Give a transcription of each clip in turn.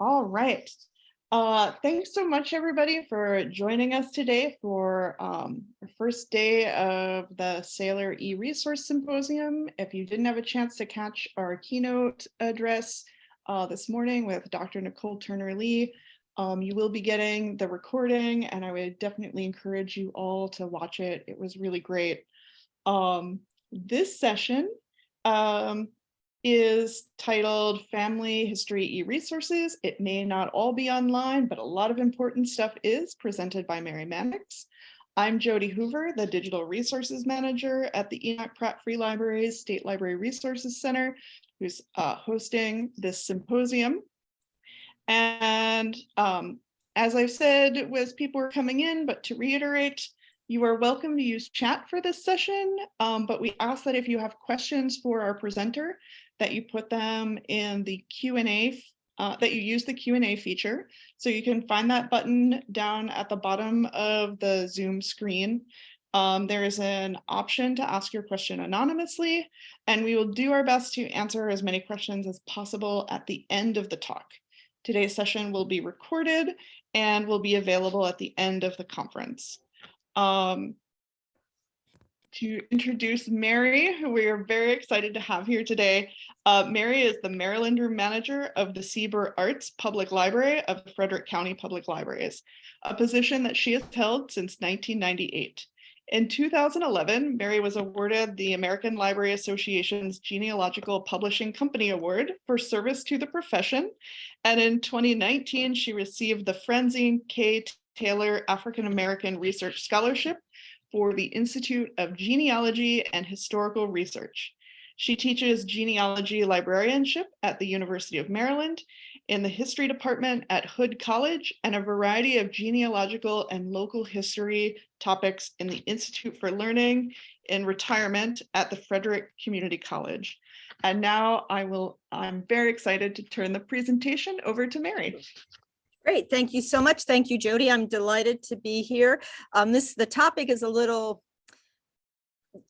All right. Thanks so much, everybody, for joining us today for our first day of the Sailor e-Resource Symposium. If you didn't have a chance to catch our keynote address this morning with Dr. Nicole Turner-Lee, you will be getting the recording, and I would definitely encourage you all to watch it. It was really great. This session is titled Family History E-Resources. It may not all be online, but a lot of important stuff is, presented by Mary Mannix. I'm Jody Hoover, the Digital Resources Manager at the Enoch Pratt Free Library's State Library Resources Center, who's hosting this symposium. And as I've said, as people are coming in, but to reiterate, you are welcome to use chat for this session, but we ask that if you have questions for our presenter, that you put them in the Q&A, that you use the Q&A feature. So you can find that button down at the bottom of the Zoom screen. There is an option to ask your question anonymously, and we will do our best to answer as many questions as possible at the end of the talk. Today's session will be recorded and will be available at the end of the conference. To introduce Mary, who we are very excited to have here today. Mary is the Marylander Manager of the Burr Artz Public Library of the Frederick County Public Libraries, a position that she has held since 1998. In 2011, Mary was awarded the American Library Association's Genealogical Publishing Company Award for service to the profession. And in 2019, she received the Francine K. Taylor African American Research Scholarship for the Institute of Genealogy and Historical Research. She teaches genealogy librarianship at the University of Maryland, in the history department at Hood College, and a variety of genealogical and local history topics in the Institute for Learning in retirement at the Frederick Community College. And now I'm very excited to turn the presentation over to Mary. Great, thank you so much. Thank you, Jody. I'm delighted to be here. The topic is a little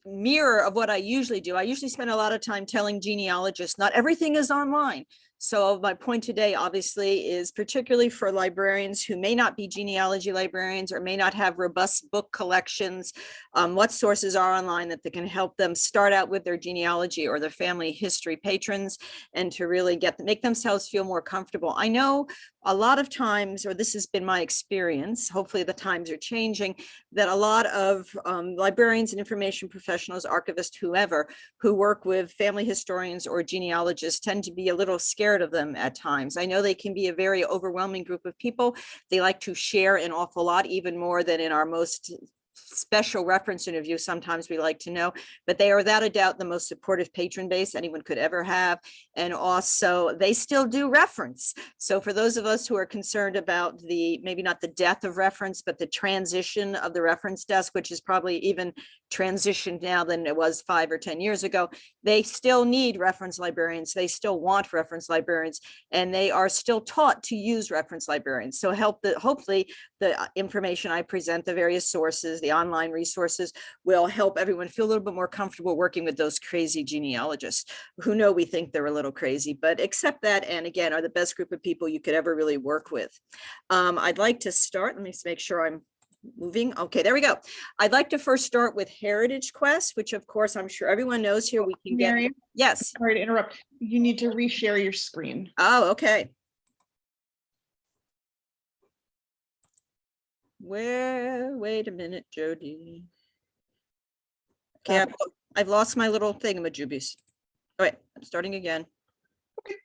mirror of what I usually do. I usually spend a lot of time telling genealogists not everything is online. So my point today, obviously, is particularly for librarians who may not be genealogy librarians or may not have robust book collections, what sources are online that can help them start out with their genealogy or their family history patrons, and to really make themselves feel more comfortable. I know a lot of times, or this has been my experience, hopefully the times are changing, that a lot of librarians and information professionals, archivists, whoever, who work with family historians or genealogists tend to be a little scared of them at times. I know they can be a very overwhelming group of people. They like to share an awful lot, even more than in our most special reference interview. Sometimes we like to know, but they are without a doubt the most supportive patron base anyone could ever have. And also they still do reference. So for those of us who are concerned about maybe not the death of reference, but the transition of the reference desk, which is probably even transitioned now than it was 5 or 10 years ago, they still need reference librarians. They still want reference librarians, and they are still taught to use reference librarians. So hopefully the information I present, the various sources, the online resources, will help everyone feel a little bit more comfortable working with those crazy genealogists who know we think they're a little crazy, but accept that, and again, are the best group of people you could ever really work with. I'd like to start, let me just make sure I'm moving. Okay, there we go. I'd like to first start with Heritage Quest, which of course I'm sure everyone knows here. We can Mary, get, yes. Sorry to interrupt. You need to reshare your screen. Oh, okay. Wait a minute, Jody. Okay, I've lost my little thingamajoobies. All right, I'm starting again. Okay.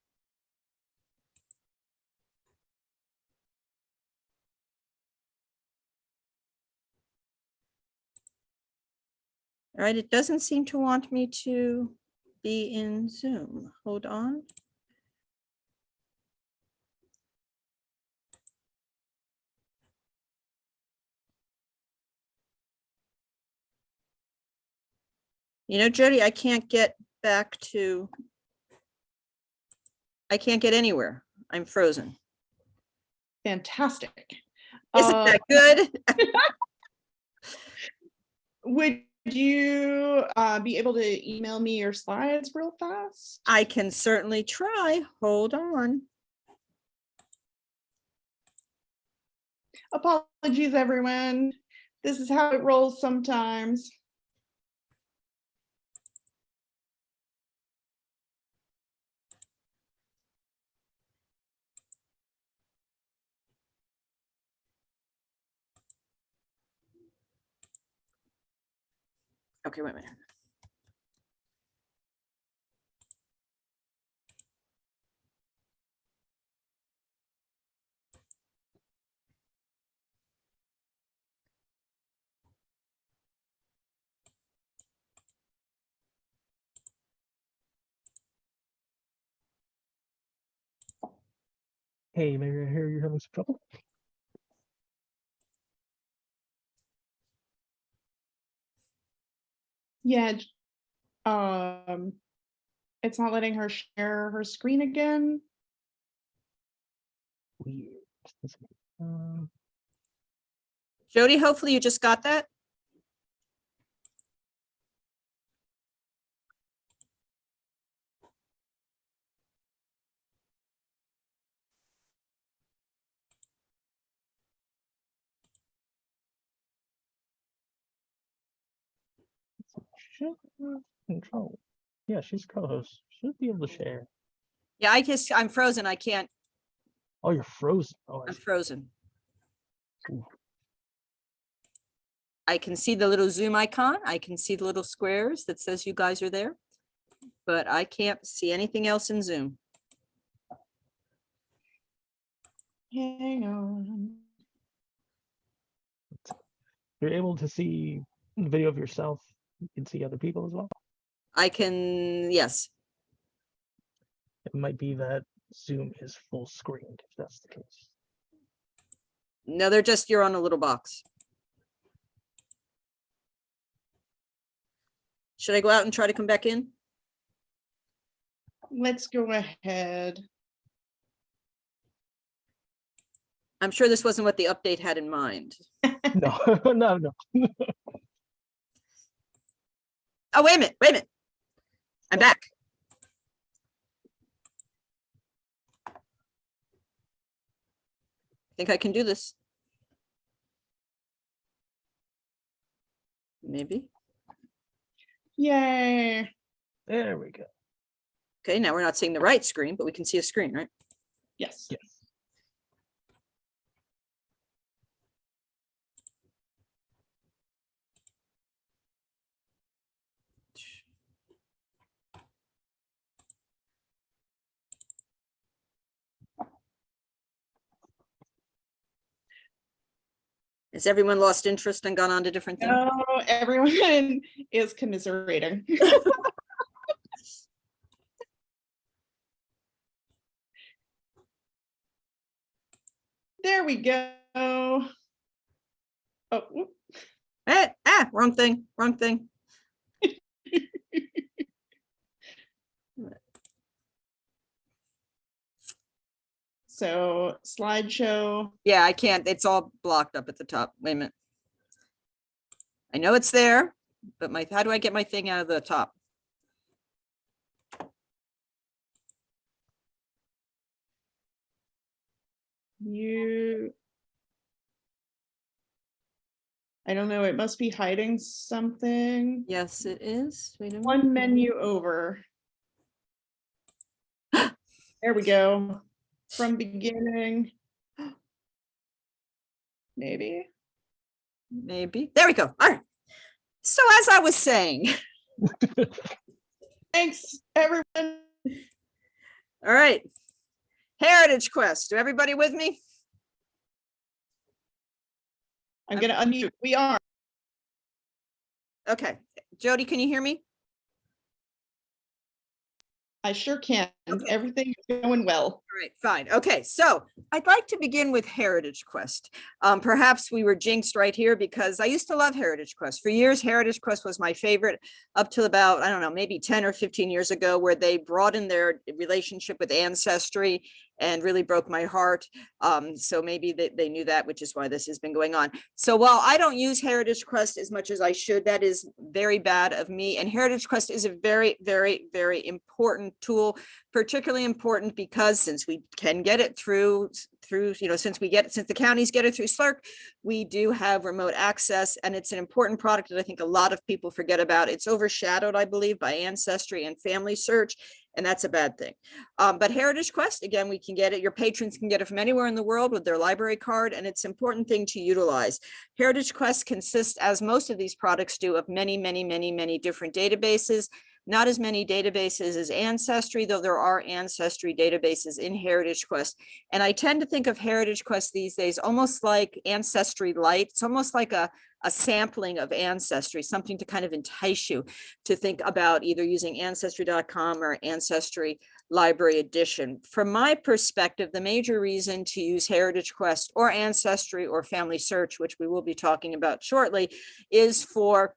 All right, it doesn't seem to want me to be in Zoom. Hold on. You know, Jody, I can't get anywhere. I'm frozen. Fantastic. Isn't that good? Would you be able to email me your slides real fast? I can certainly try. Hold on. Apologies, everyone. This is how it rolls sometimes. Okay, wait a minute. Hey, maybe I hear you're having some trouble. Yeah, it's not letting her share her screen again. Weird. Um, Jody, hopefully you just got that. control. Yeah, she's co-host. Should be able to share. Yeah, I'm frozen. I can't, Oh, you're frozen. Oh, I I'm see. frozen. Ooh. I can see the little Zoom icon. I can see the little squares that says you guys are there, but I can't see anything else in Zoom. Hang on. You're able to see the video of yourself. You can see other people as well. I can, yes. It might be that Zoom is full screened, if that's the case. No, they're just, you're on a little box. Should I go out and try to come back in? Let's go ahead. I'm sure this wasn't what the update had in mind. No, no, no. Oh, wait a minute, wait a minute. I'm back. I think I can do this. Maybe. Yay. There we go. Okay, now we're not seeing the right screen, but we can see a screen, right? Yes. Yes. Has everyone lost interest and gone on to different things? No, everyone is commiserating. There we go. Oh, whoop. Wrong thing, wrong thing. So slideshow. Yeah, I can't, it's all blocked up at the top. Wait a minute. I know it's there, but how do I get my thing out of the top? I don't know, it must be hiding something. Yes, it is. Wait a minute. One menu over. There we go. From beginning. Maybe. Maybe. There we go. All right. So as I was saying. Thanks, everyone. All right. Heritage Quest. Do everybody with me? I'm gonna unmute. We are. Okay. Jody, can you hear me? I sure can. Okay. Everything is going well. All right, fine. Okay, so I'd like to begin with Heritage Quest. Perhaps we were jinxed right here because I used to love Heritage Quest. For years, Heritage Quest was my favorite up till about, I don't know, maybe 10 or 15 years ago, where they broadened their relationship with Ancestry and really broke my heart. So maybe they knew that, which is why this has been going on. So while I don't use Heritage Quest as much as I should, that is very bad of me. And Heritage Quest is a very, very, very important tool particularly important because since we can get it through, since the counties get it through SLRC, we do have remote access, and it's an important product that I think a lot of people forget about. It's overshadowed, I believe, by Ancestry and Family Search, and that's a bad thing. But Heritage Quest, again, we can get it. Your patrons can get it from anywhere in the world with their library card, and it's an important thing to utilize. Heritage Quest consists, as most of these products do, of many, many, many, many different databases. Not as many databases as Ancestry, though there are Ancestry databases in Heritage Quest. And I tend to think of Heritage Quest these days almost like Ancestry Lite. It's almost like a sampling of Ancestry, something to kind of entice you to think about either using Ancestry.com or Ancestry Library Edition. From my perspective, the major reason to use Heritage Quest or Ancestry or Family Search, which we will be talking about shortly, is for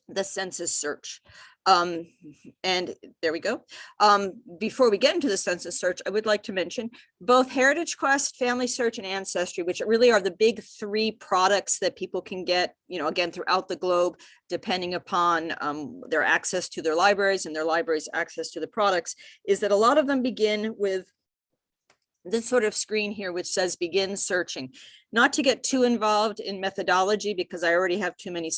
the census search. And there we go. Before we get into the census search, I would like to mention both Heritage Quest, Family Search, and Ancestry, which really are the big three products that people can get, again, throughout the globe, depending upon their access to their libraries and their libraries' access to the products, is that a lot of them begin with this sort of screen here, which says begin searching. Not to get too involved in methodology, because I already have too many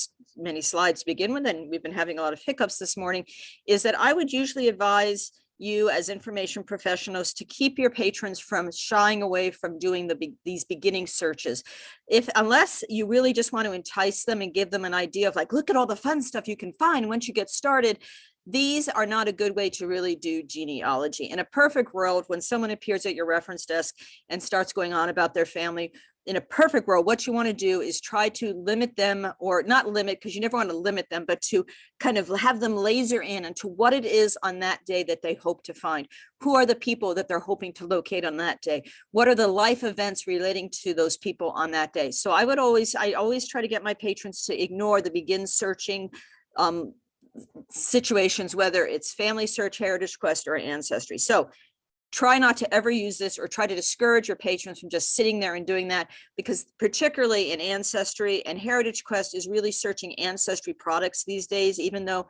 slides to begin with, and we've been having a lot of hiccups this morning, is that I would usually advise you as information professionals to keep your patrons from shying away from doing these beginning searches. Unless you really just want to entice them and give them an idea of like, look at all the fun stuff you can find once you get started. These are not a good way to really do genealogy. In a perfect world, when someone appears at your reference desk and starts going on about their family, in a perfect world, what you want to do is try to limit them, or not limit, because you never want to limit them, but to kind of have them laser in into what it is on that day that they hope to find. Who are the people that they're hoping to locate on that day? What are the life events relating to those people on that day? So I always try to get my patrons to ignore the begin searching situations, whether it's Family Search, Heritage Quest, or Ancestry. So try not to ever use this, or try to discourage your patrons from just sitting there and doing that, because particularly in Ancestry and Heritage Quest is really searching Ancestry products these days, even though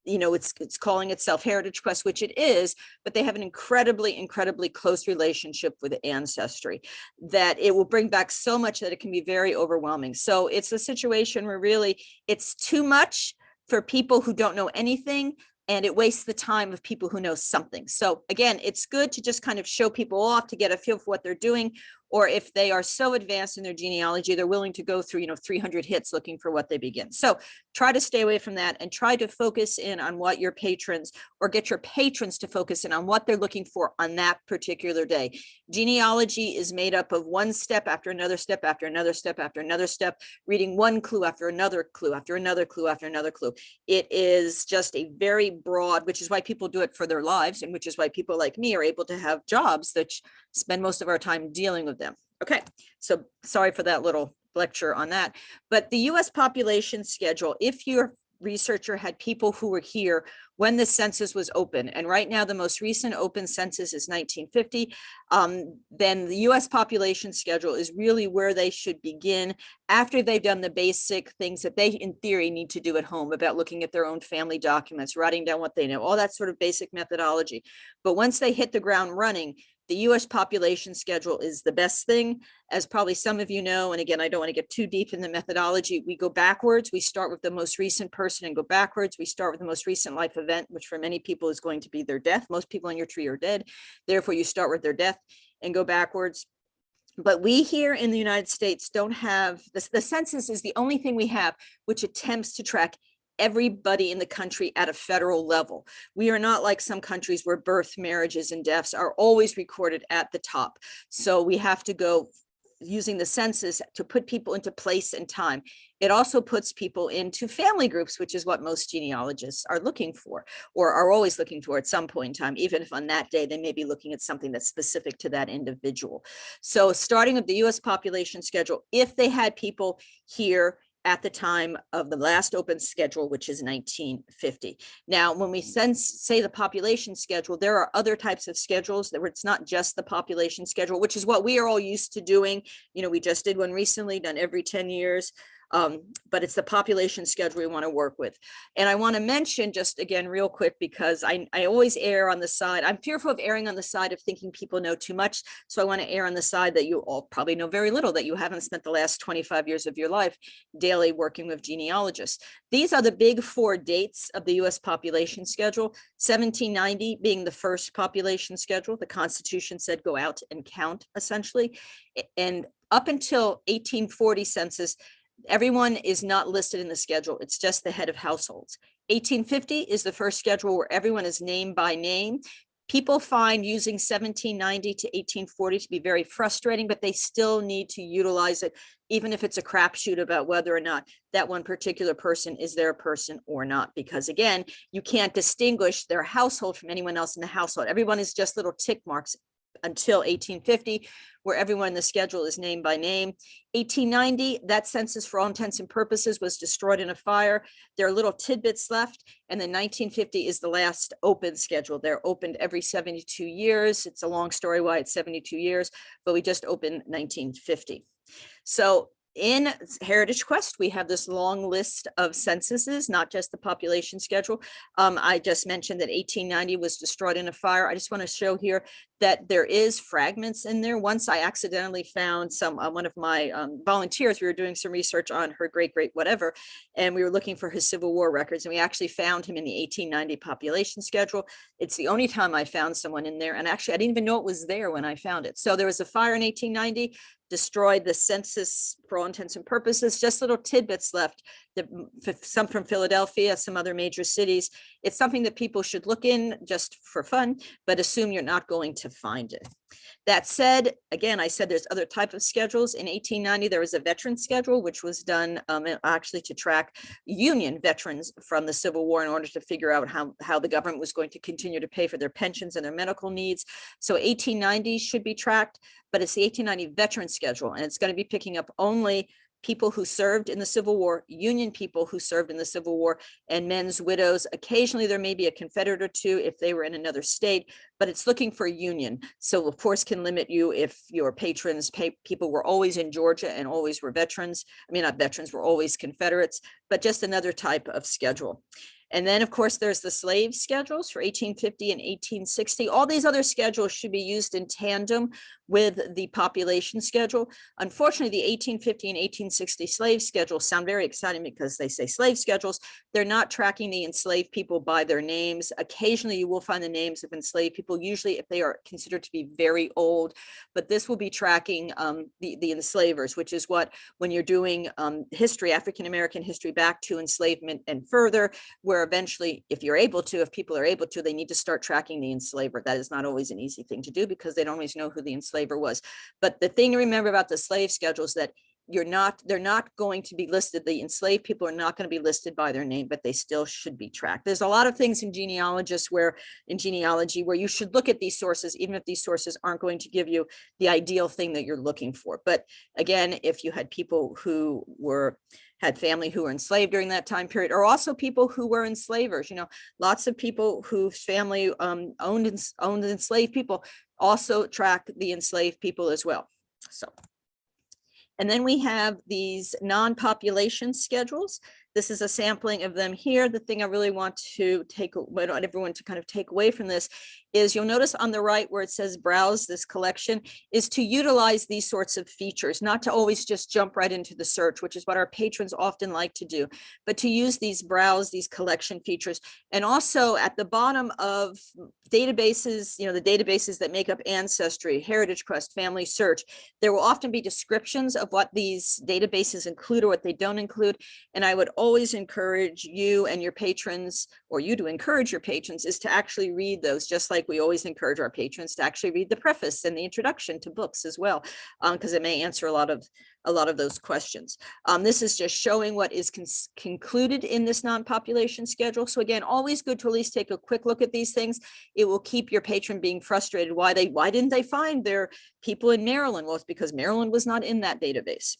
it's calling itself Heritage Quest, which it is, but they have an incredibly close relationship with Ancestry that it will bring back so much that it can be very overwhelming. So it's a situation where really it's too much for people who don't know anything, and it wastes the time of people who know something. So again, it's good to just kind of show people off to get a feel for what they're doing, or if they are so advanced in their genealogy, they're willing to go through 300 hits looking for what they begin. So try to stay away from that and try to focus in on what your patrons, or get your patrons to focus in on what they're looking for on that particular day. Genealogy is made up of one step after another step after another step after another step, reading one clue after another clue after another clue after another clue. It is just a very broad, which is why people do it for their lives, and which is why people like me are able to have jobs that spend most of our time dealing with them. Okay, so sorry for that little lecture on that. But the US population schedule, if your researcher had people who were here when the census was open, and right now the most recent open census is 1950, then the US population schedule is really where they should begin after they've done the basic things that they in theory need to do at home about looking at their own family documents, writing down what they know, all that sort of basic methodology. But once they hit the ground running, the US population schedule is the best thing, as probably some of you know. And again, I don't want to get too deep in the methodology. We go backwards. We start with the most recent person and go backwards. We start with the most recent life event, which for many people is going to be their death. Most people on your tree are dead. Therefore, you start with their death and go backwards. But we here in the United States don't have, the census is the only thing we have which attempts to track everybody in the country at a federal level. We are not like some countries where birth, marriages, and deaths are always recorded at the top. So we have to go using the census to put people into place and time. It also puts people into family groups, which is what most genealogists are looking for, or are always looking for at some point in time, even if on that day they may be looking at something that's specific to that individual. So starting with the US population schedule, if they had people here at the time of the last open schedule, which is 1950. Now, when we say the population schedule, there are other types of schedules that it's not just the population schedule, which is what we are all used to doing. We just did one recently, done every 10 years. But it's the population schedule we want to work with. And I want to mention just again, real quick, because I always err on the side. I'm fearful of erring on the side of thinking people know too much. So I want to err on the side that you all probably know very little, that you haven't spent the last 25 years of your life daily working with genealogists. These are the big 4 dates of the US population schedule. 1790 being the first population schedule. The Constitution said go out and count, essentially. And up until 1840 census, everyone is not listed in the schedule. It's just the head of households. 1850 is the first schedule where everyone is named by name. People find using 1790 to 1840 to be very frustrating, but they still need to utilize it, even if it's a crapshoot about whether or not that one particular person is their person or not. Because again, you can't distinguish their household from anyone else in the household. Everyone is just little tick marks until 1850, where everyone in the schedule is named by name. 1890, that census for all intents and purposes was destroyed in a fire. There are little tidbits left. And then 1950 is the last open schedule. They're opened every 72 years. It's a long story why it's 72 years, but we just opened 1950. So in Heritage Quest, we have this long list of censuses, not just the population schedule. I just mentioned that 1890 was destroyed in a fire. I just want to show here that there is fragments in there. Once I accidentally found one of my volunteers, we were doing some research on her great whatever, and we were looking for his Civil War records, and we actually found him in the 1890 population schedule. It's the only time I found someone in there, and actually I didn't even know it was there when I found it. So there was a fire in 1890, destroyed the census for all intents and purposes, just little tidbits left, some from Philadelphia, some other major cities. It's something that people should look in just for fun, but assume you're not going to find it. That said, again, I said there's other type of schedules. In 1890, there was a veteran schedule, which was done actually to track Union veterans from the Civil War in order to figure out how the government was going to continue to pay for their pensions and their medical needs. So 1890 should be tracked, but it's the 1890 veteran schedule, and it's going to be picking up only people who served in the Civil War, Union people who served in the Civil War, and men's widows. Occasionally there may be a Confederate or two if they were in another state, but it's looking for Union. So of course can limit you if your patrons, people were always in Georgia and always were veterans. I mean, not veterans, were always Confederates, but just another type of schedule. And then, of course, there's the slave schedules for 1850 and 1860. All these other schedules should be used in tandem with the population schedule. Unfortunately, the 1850 and 1860 slave schedules sound very exciting because they say slave schedules. They're not tracking the enslaved people by their names. Occasionally, you will find the names of enslaved people, usually if they are considered to be very old. But this will be tracking the enslavers, which is what, when you're doing history, African-American history back to enslavement and further, where eventually, if people are able to, they need to start tracking the enslaver. That is not always an easy thing to do because they don't always know who the enslaver was. But the thing to remember about the slave schedule is that they're not going to be listed. The enslaved people are not going to be listed by their name, but they still should be tracked. There's a lot of things in genealogy where you should look at these sources, even if these sources aren't going to give you the ideal thing that you're looking for. But again, if you had people who had family who were enslaved during that time period, or also people who were enslavers, lots of people whose family owned enslaved people also track the enslaved people as well. So. And then we have these non-population schedules. This is a sampling of them here. The thing I really want everyone to kind of take away from this is you'll notice on the right where it says browse this collection is to utilize these sorts of features, not to always just jump right into the search, which is what our patrons often like to do, but to use these collection features. And also at the bottom of databases, the databases that make up Ancestry, Heritage Quest, Family Search, there will often be descriptions of what these databases include or what they don't include. And I would always encourage you and your patrons, or you to encourage your patrons, is to actually read those, just like we always encourage our patrons to actually read the preface and the introduction to books as well, because it may answer a lot of those questions. This is just showing what is concluded in this non-population schedule. So again, always good to at least take a quick look at these things. It will keep your patron being frustrated. Why didn't they find their people in Maryland? Well, it's because Maryland was not in that database.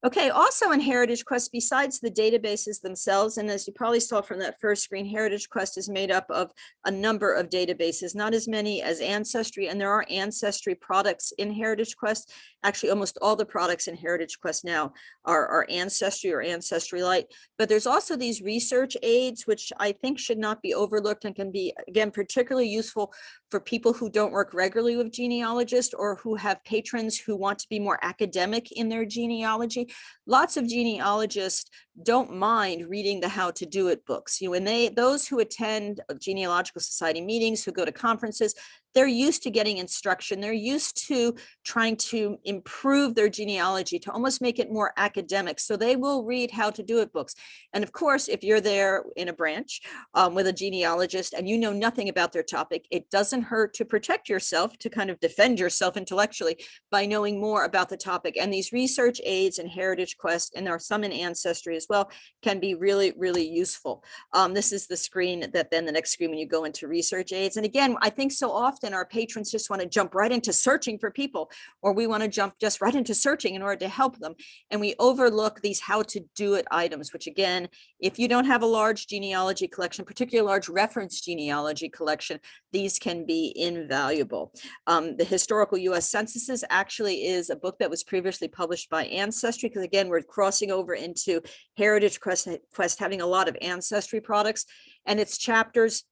Okay, also in Heritage Quest, besides the databases themselves, and as you probably saw from that first screen, Heritage Quest is made up of a number of databases, not as many as Ancestry, and there are Ancestry products in Heritage Quest. Actually, almost all the products in Heritage Quest now are Ancestry or Ancestry Lite, but there's also these research aids, which I think should not be overlooked and can be, again, particularly useful for people who don't work regularly with genealogists or who have patrons who want to be more academic in their genealogy. Lots of genealogists don't mind reading the how to do it books. You know, when those who attend genealogical society meetings, who go to conferences, they're used to getting instruction. They're used to trying to improve their genealogy, to almost make it more academic. So they will read how to do it books. And of course, if you're there in a branch with a genealogist and you know nothing about their topic, it doesn't hurt to protect yourself, to kind of defend yourself intellectually by knowing more about the topic. And these research aids in Heritage Quest, and there are some in Ancestry as well, can be really, really useful. This is the screen that then the next screen when you go into research aids. And again, I think so often our patrons just want to jump right into searching for people, or we want to jump just right into searching in order to help them. And we overlook these how to do it items, which again, if you don't have a large genealogy collection, particularly a large reference genealogy collection, these can be invaluable. The Historical US Censuses actually is a book that was previously published by Ancestry, because again, we're crossing over into Heritage Quest having a lot of Ancestry products, and its chapters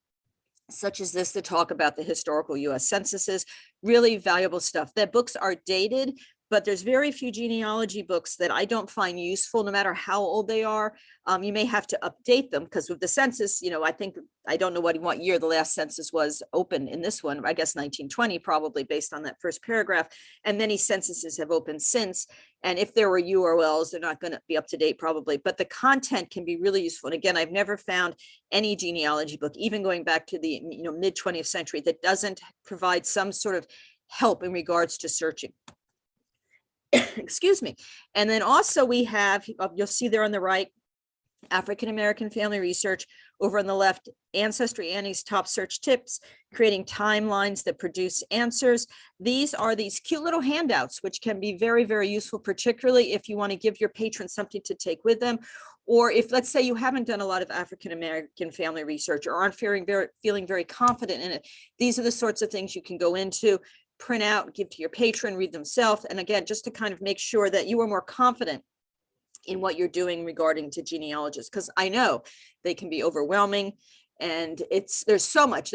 such as this that talk about the historical US censuses, really valuable stuff. The books are dated, but there's very few genealogy books that I don't find useful, no matter how old they are. You may have to update them, because with the census, you know, I don't know what year the last census was open in this one, I guess 1920, probably based on that first paragraph. And many censuses have opened since. And if there were URLs, they're not going to be up to date probably, but the content can be really useful. And again, I've never found any genealogy book, even going back to the mid 20th century, that doesn't provide some sort of help in regards to searching. Excuse me. And then also we have, you'll see there on the right, African-American family research. Over on the left, Ancestry Annie's top search tips, creating timelines that produce answers. These are these cute little handouts, which can be very, very useful, particularly if you want to give your patrons something to take with them. Or if, let's say, you haven't done a lot of African-American family research or aren't feeling very confident in it. These are the sorts of things you can go into, print out, give to your patron, read themselves. And again, just to kind of make sure that you are more confident in what you're doing regarding to genealogists, because I know they can be overwhelming, and there is so much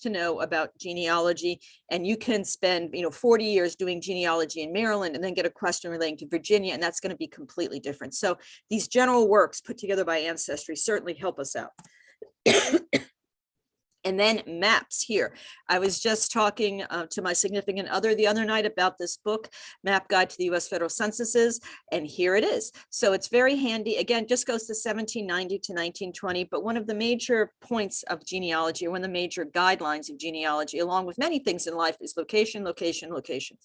to know about genealogy, and you can spend 40 years doing genealogy in Maryland and then get a question relating to Virginia, and that's going to be completely different. So these general works put together by Ancestry certainly help us out. And then maps here. I was just talking to my significant other the other night about this book, Map Guide to the US Federal Censuses, and here it is. So it's very handy. Again, just goes to 1790 to 1920, but one of the major points of genealogy, or one of the major guidelines of genealogy, along with many things in life, is location, location, location.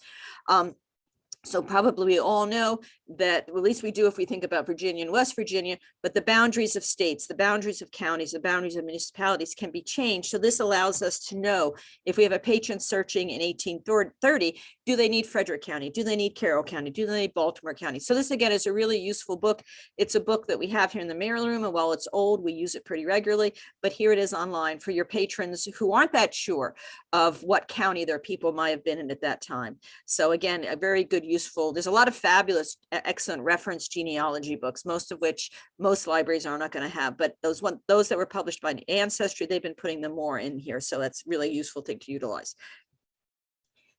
So probably we all know that, well, at least we do if we think about Virginia and West Virginia, but the boundaries of states, the boundaries of counties, the boundaries of municipalities can be changed. So this allows us to know if we have a patron searching in 1830, do they need Frederick County? Do they need Carroll County? Do they need Baltimore County? So this, again, is a really useful book. It's a book that we have here in the Maryland room, and while it's old, we use it pretty regularly, but here it is online for your patrons who aren't that sure of what county their people might have been in at that time. So again, a very good, useful, there's a lot of fabulous, excellent reference genealogy books, most of which most libraries are not going to have, but those that were published by Ancestry, they've been putting them more in here. So that's really a useful thing to utilize.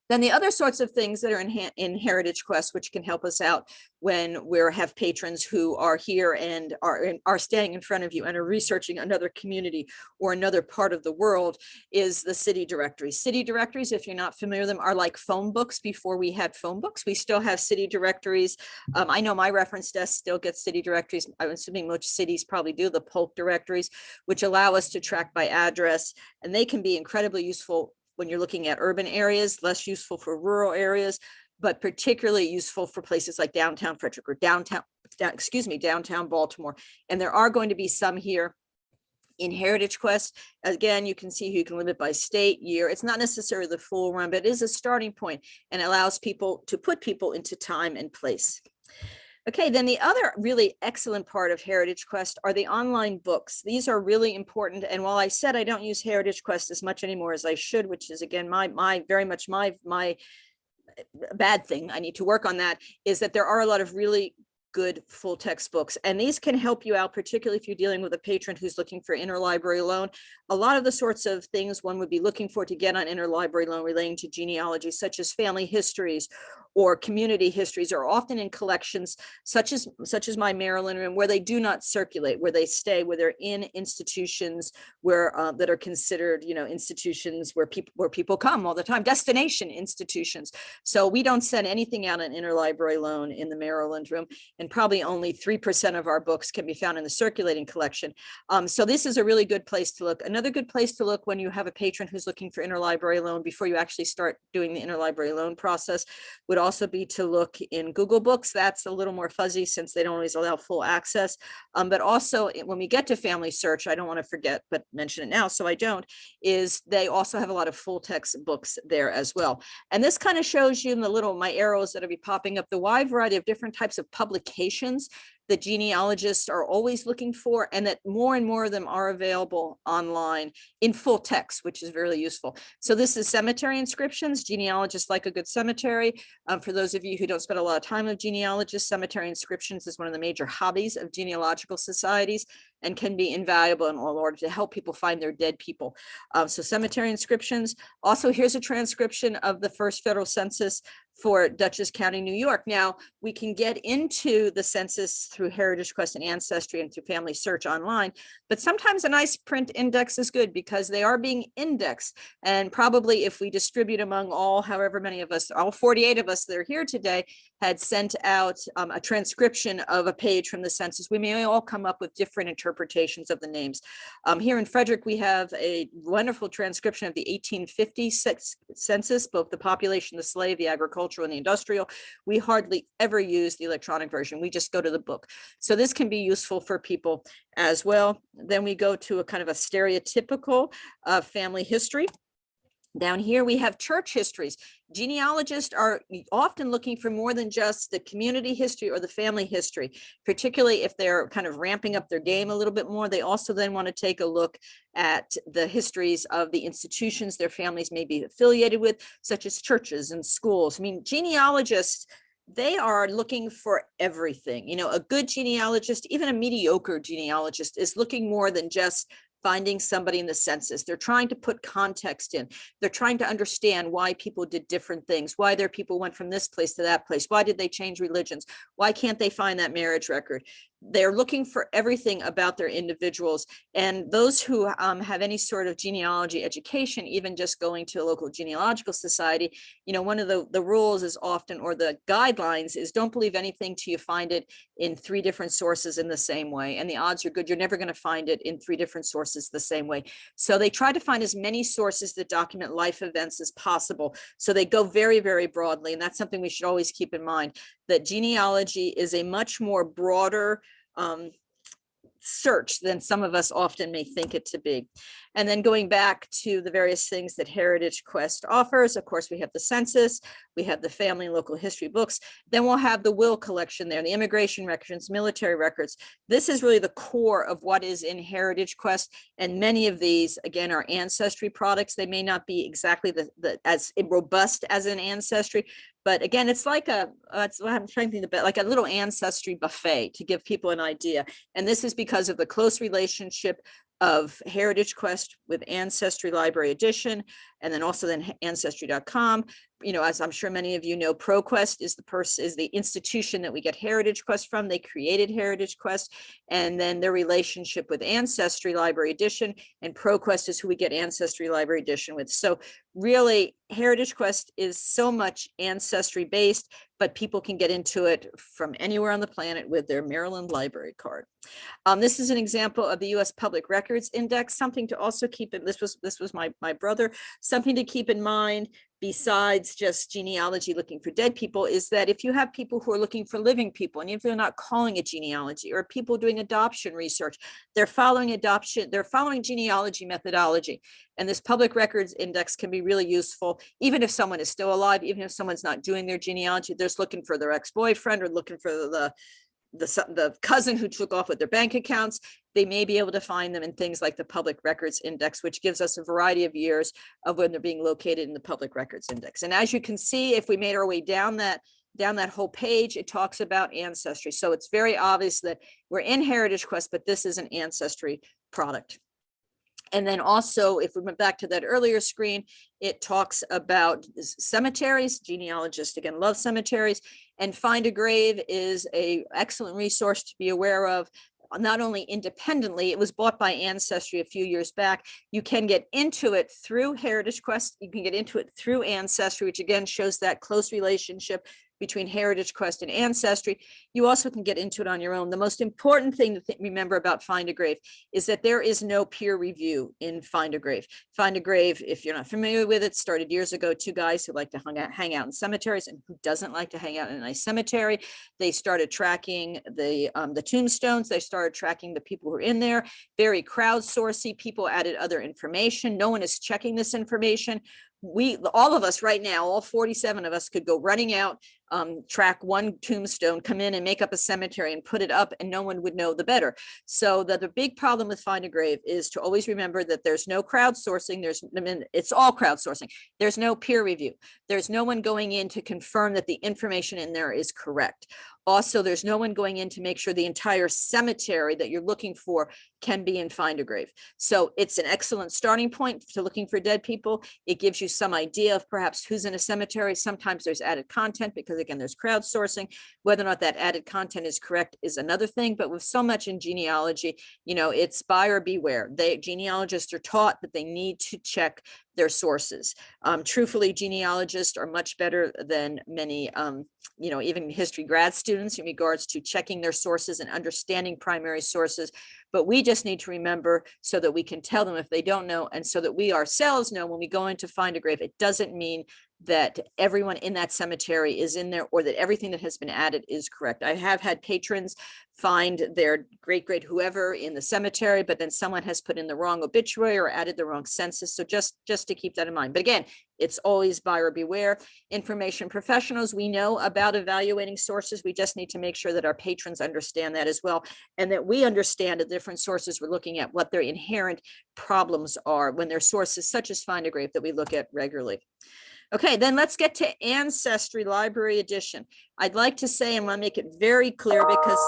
Then the other sorts of things that are in Heritage Quest, which can help us out when we have patrons who are here and are standing in front of you and are researching another community or another part of the world, is the city directories. City directories, if you're not familiar with them, are like phone books. Before we had phone books, we still have city directories. I know my reference desk still gets city directories. I'm assuming most cities probably do, the Polk directories, which allow us to track by address, and they can be incredibly useful when you're looking at urban areas, less useful for rural areas, but particularly useful for places like downtown Frederick or downtown Baltimore. And there are going to be some here in Heritage Quest. Again, you can see you can limit by state, year. It's not necessarily the full run, but it is a starting point and allows people to put people into time and place. Okay, then the other really excellent part of Heritage Quest are the online books. These are really important. And while I said I don't use Heritage Quest as much anymore as I should, which is again my very much my bad thing, I need to work on that, is that there are a lot of really good full text books, and these can help you out, particularly if you're dealing with a patron who's looking for interlibrary loan. A lot of the sorts of things one would be looking for to get on interlibrary loan relating to genealogy, such as family histories or community histories, are often in collections such as my Maryland room, where they do not circulate, where they stay, where they're in institutions where that are considered, institutions where people come all the time, destination institutions. So we don't send anything out on interlibrary loan in the Maryland room, and probably only 3% of our books can be found in the circulating collection. So this is a really good place to look. Another good place to look when you have a patron who's looking for interlibrary loan before you actually start doing the interlibrary loan process would also be to look in Google Books. That's a little more fuzzy since they don't always allow full access. But also when we get to Family Search, I don't want to forget, but mention it now so I don't, is they also have a lot of full text books there as well. And this kind of shows you in the my arrows that'll be popping up the wide variety of different types of publications that genealogists are always looking for, and that more and more of them are available online in full text, which is really useful. So this is cemetery inscriptions. Genealogists like a good cemetery. For those of you who don't spend a lot of time with genealogists, cemetery inscriptions is one of the major hobbies of genealogical societies and can be invaluable in order to help people find their dead people. So cemetery inscriptions. Also, here's a transcription of the first federal census for Dutchess County, New York. Now, we can get into the census through Heritage Quest and Ancestry and through Family Search online, but sometimes a nice print index is good because they are being indexed. And probably if we distribute among all, however many of us, all 48 of us that are here today, had sent out a transcription of a page from the census, we may all come up with different interpretations of the names. Here in Frederick, we have a wonderful transcription of the 1850 census, both the population, the slave, the agricultural, and the industrial. We hardly ever use the electronic version. We just go to the book. So this can be useful for people as well. Then we go to a kind of a stereotypical family history. Down here, we have church histories. Genealogists are often looking for more than just the community history or the family history, particularly if they're kind of ramping up their game a little bit more. They also then want to take a look at the histories of the institutions their families may be affiliated with, such as churches and schools. I mean, genealogists, they are looking for everything. A good genealogist, even a mediocre genealogist, is looking more than just finding somebody in the census. They're trying to put context in. They're trying to understand why people did different things, why their people went from this place to that place. Why did they change religions? Why can't they find that marriage record? They're looking for everything about their individuals. And those who have any sort of genealogy education, even just going to a local genealogical society, one of the rules is often, or the guidelines is, don't believe anything till you find it in 3 different sources in the same way. And the odds are good, you're never going to find it in 3 different sources the same way. So they try to find as many sources that document life events as possible. So they go very, very broadly. And that's something we should always keep in mind, that genealogy is a much more broader search than some of us often may think it to be. And then going back to the various things that Heritage Quest offers, of course, we have the census, we have the family and local history books, then we'll have the will collection there, the immigration records, military records. This is really the core of what is in Heritage Quest. And many of these, again, are ancestry products. They may not be exactly as robust as an ancestry, but again, it's like it's what I'm trying to think about, like a little ancestry buffet to give people an idea. And this is because of the close relationship of Heritage Quest with Ancestry Library Edition, and then also then Ancestry.com. As I'm sure many of you know, ProQuest is the institution that we get Heritage Quest from. They created Heritage Quest, and then their relationship with Ancestry Library Edition, and ProQuest is who we get Ancestry Library Edition with. So really, Heritage Quest is so much ancestry based, but people can get into it from anywhere on the planet with their Maryland library card. This is an example of the US Public Records Index, something to also keep in, this was my brother, something to keep in mind besides just genealogy looking for dead people, is that if you have people who are looking for living people, and if they're not calling it genealogy, or people doing adoption research, they're following genealogy methodology. And this public records index can be really useful, even if someone is still alive, even if someone's not doing their genealogy, they're just looking for their ex-boyfriend or looking for the cousin who took off with their bank accounts. They may be able to find them in things like the public records index, which gives us a variety of years of when they're being located in the public records index. And as you can see, if we made our way down that whole page, it talks about ancestry. So it's very obvious that we're in Heritage Quest, but this is an ancestry product. And then also, if we went back to that earlier screen, it talks about cemeteries. Genealogists, again, love cemeteries. And Find a Grave is an excellent resource to be aware of, not only independently. It was bought by Ancestry a few years back. You can get into it through Heritage Quest. You can get into it through Ancestry, which again shows that close relationship between Heritage Quest and Ancestry. You also can get into it on your own. The most important thing to remember about Find a Grave is that there is no peer review in Find a Grave. Find a Grave, if you're not familiar with it, started years ago, two guys who like to hang out in cemeteries, and who doesn't like to hang out in a nice cemetery. They started tracking the tombstones. They started tracking the people who are in there. Very crowdsourcing. People added other information. No one is checking this information. All of us right now, all 47 of us, could go running out, track one tombstone, come in and make up a cemetery and put it up, and no one would know the better. So the big problem with Find a Grave is to always remember that there's no crowdsourcing. It's all crowdsourcing. There's no peer review. There's no one going in to confirm that the information in there is correct. Also, there's no one going in to make sure the entire cemetery that you're looking for can be in Find a Grave. So it's an excellent starting point to looking for dead people. It gives you some idea of perhaps who's in a cemetery. Sometimes there's added content because, again, there's crowdsourcing. Whether or not that added content is correct is another thing. But with so much in genealogy, it's buyer beware. Genealogists are taught that they need to check their sources. Truthfully, genealogists are much better than many, even history grad students in regards to checking their sources and understanding primary sources. But we just need to remember, so that we can tell them if they don't know, and so that we ourselves know when we go in to Find a Grave, it doesn't mean that everyone in that cemetery is in there, or that everything that has been added is correct. I have had patrons find their great whoever in the cemetery, but then someone has put in the wrong obituary or added the wrong census. So just to keep that in mind. But again, it's always buyer beware. Information professionals, we know about evaluating sources. We just need to make sure that our patrons understand that as well, and that we understand the different sources we're looking at, what their inherent problems are when their sources such as Find a Grave that we look at regularly. Okay, then let's get to Ancestry Library Edition. I'd like to say, and want to make it very clear, because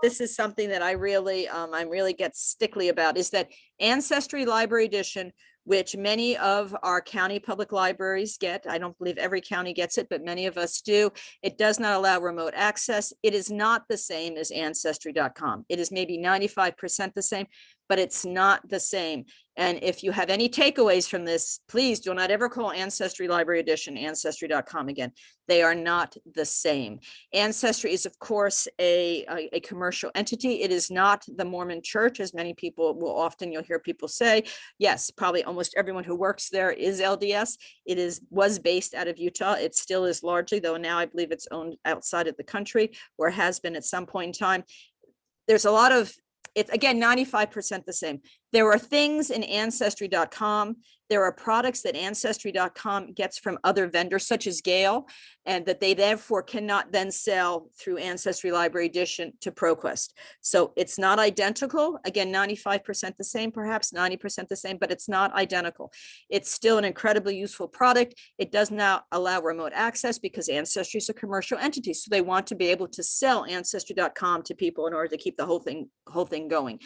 this is something that I really get stickly about, is that Ancestry Library Edition, which many of our county public libraries get. I don't believe every county gets it, but many of us do. It does not allow remote access. It is not the same as Ancestry.com. It is maybe 95% the same, but it's not the same. And if you have any takeaways from this, please do not ever call Ancestry Library Edition Ancestry.com again. They are not the same. Ancestry is, of course, a commercial entity. It is not the Mormon Church, as many people you'll hear people say. Yes, probably almost everyone who works there is LDS. It was based out of Utah. It still is largely, though now I believe it's owned outside of the country, or has been at some point in time. There's a lot of, it's again 95% the same. There are things in Ancestry.com. There are products that Ancestry.com gets from other vendors, such as Gale, and that they therefore cannot then sell through Ancestry Library Edition to ProQuest. So it's not identical. Again, 95% the same, perhaps 90% the same, but it's not identical. It's still an incredibly useful product. It does not allow remote access because Ancestry is a commercial entity. So they want to be able to sell Ancestry.com to people in order to keep the whole thing going.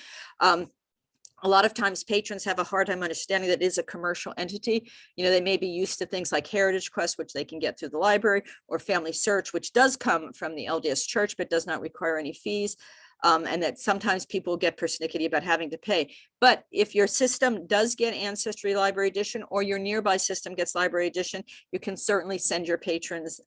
A lot of times patrons have a hard time understanding that it is a commercial entity. They may be used to things like Heritage Quest, which they can get through the library, or Family Search, which does come from the LDS Church, but does not require any fees. And that sometimes people get persnickety about having to pay. But if your system does get Ancestry Library Edition, or your nearby system gets Library Edition, you can certainly send your patrons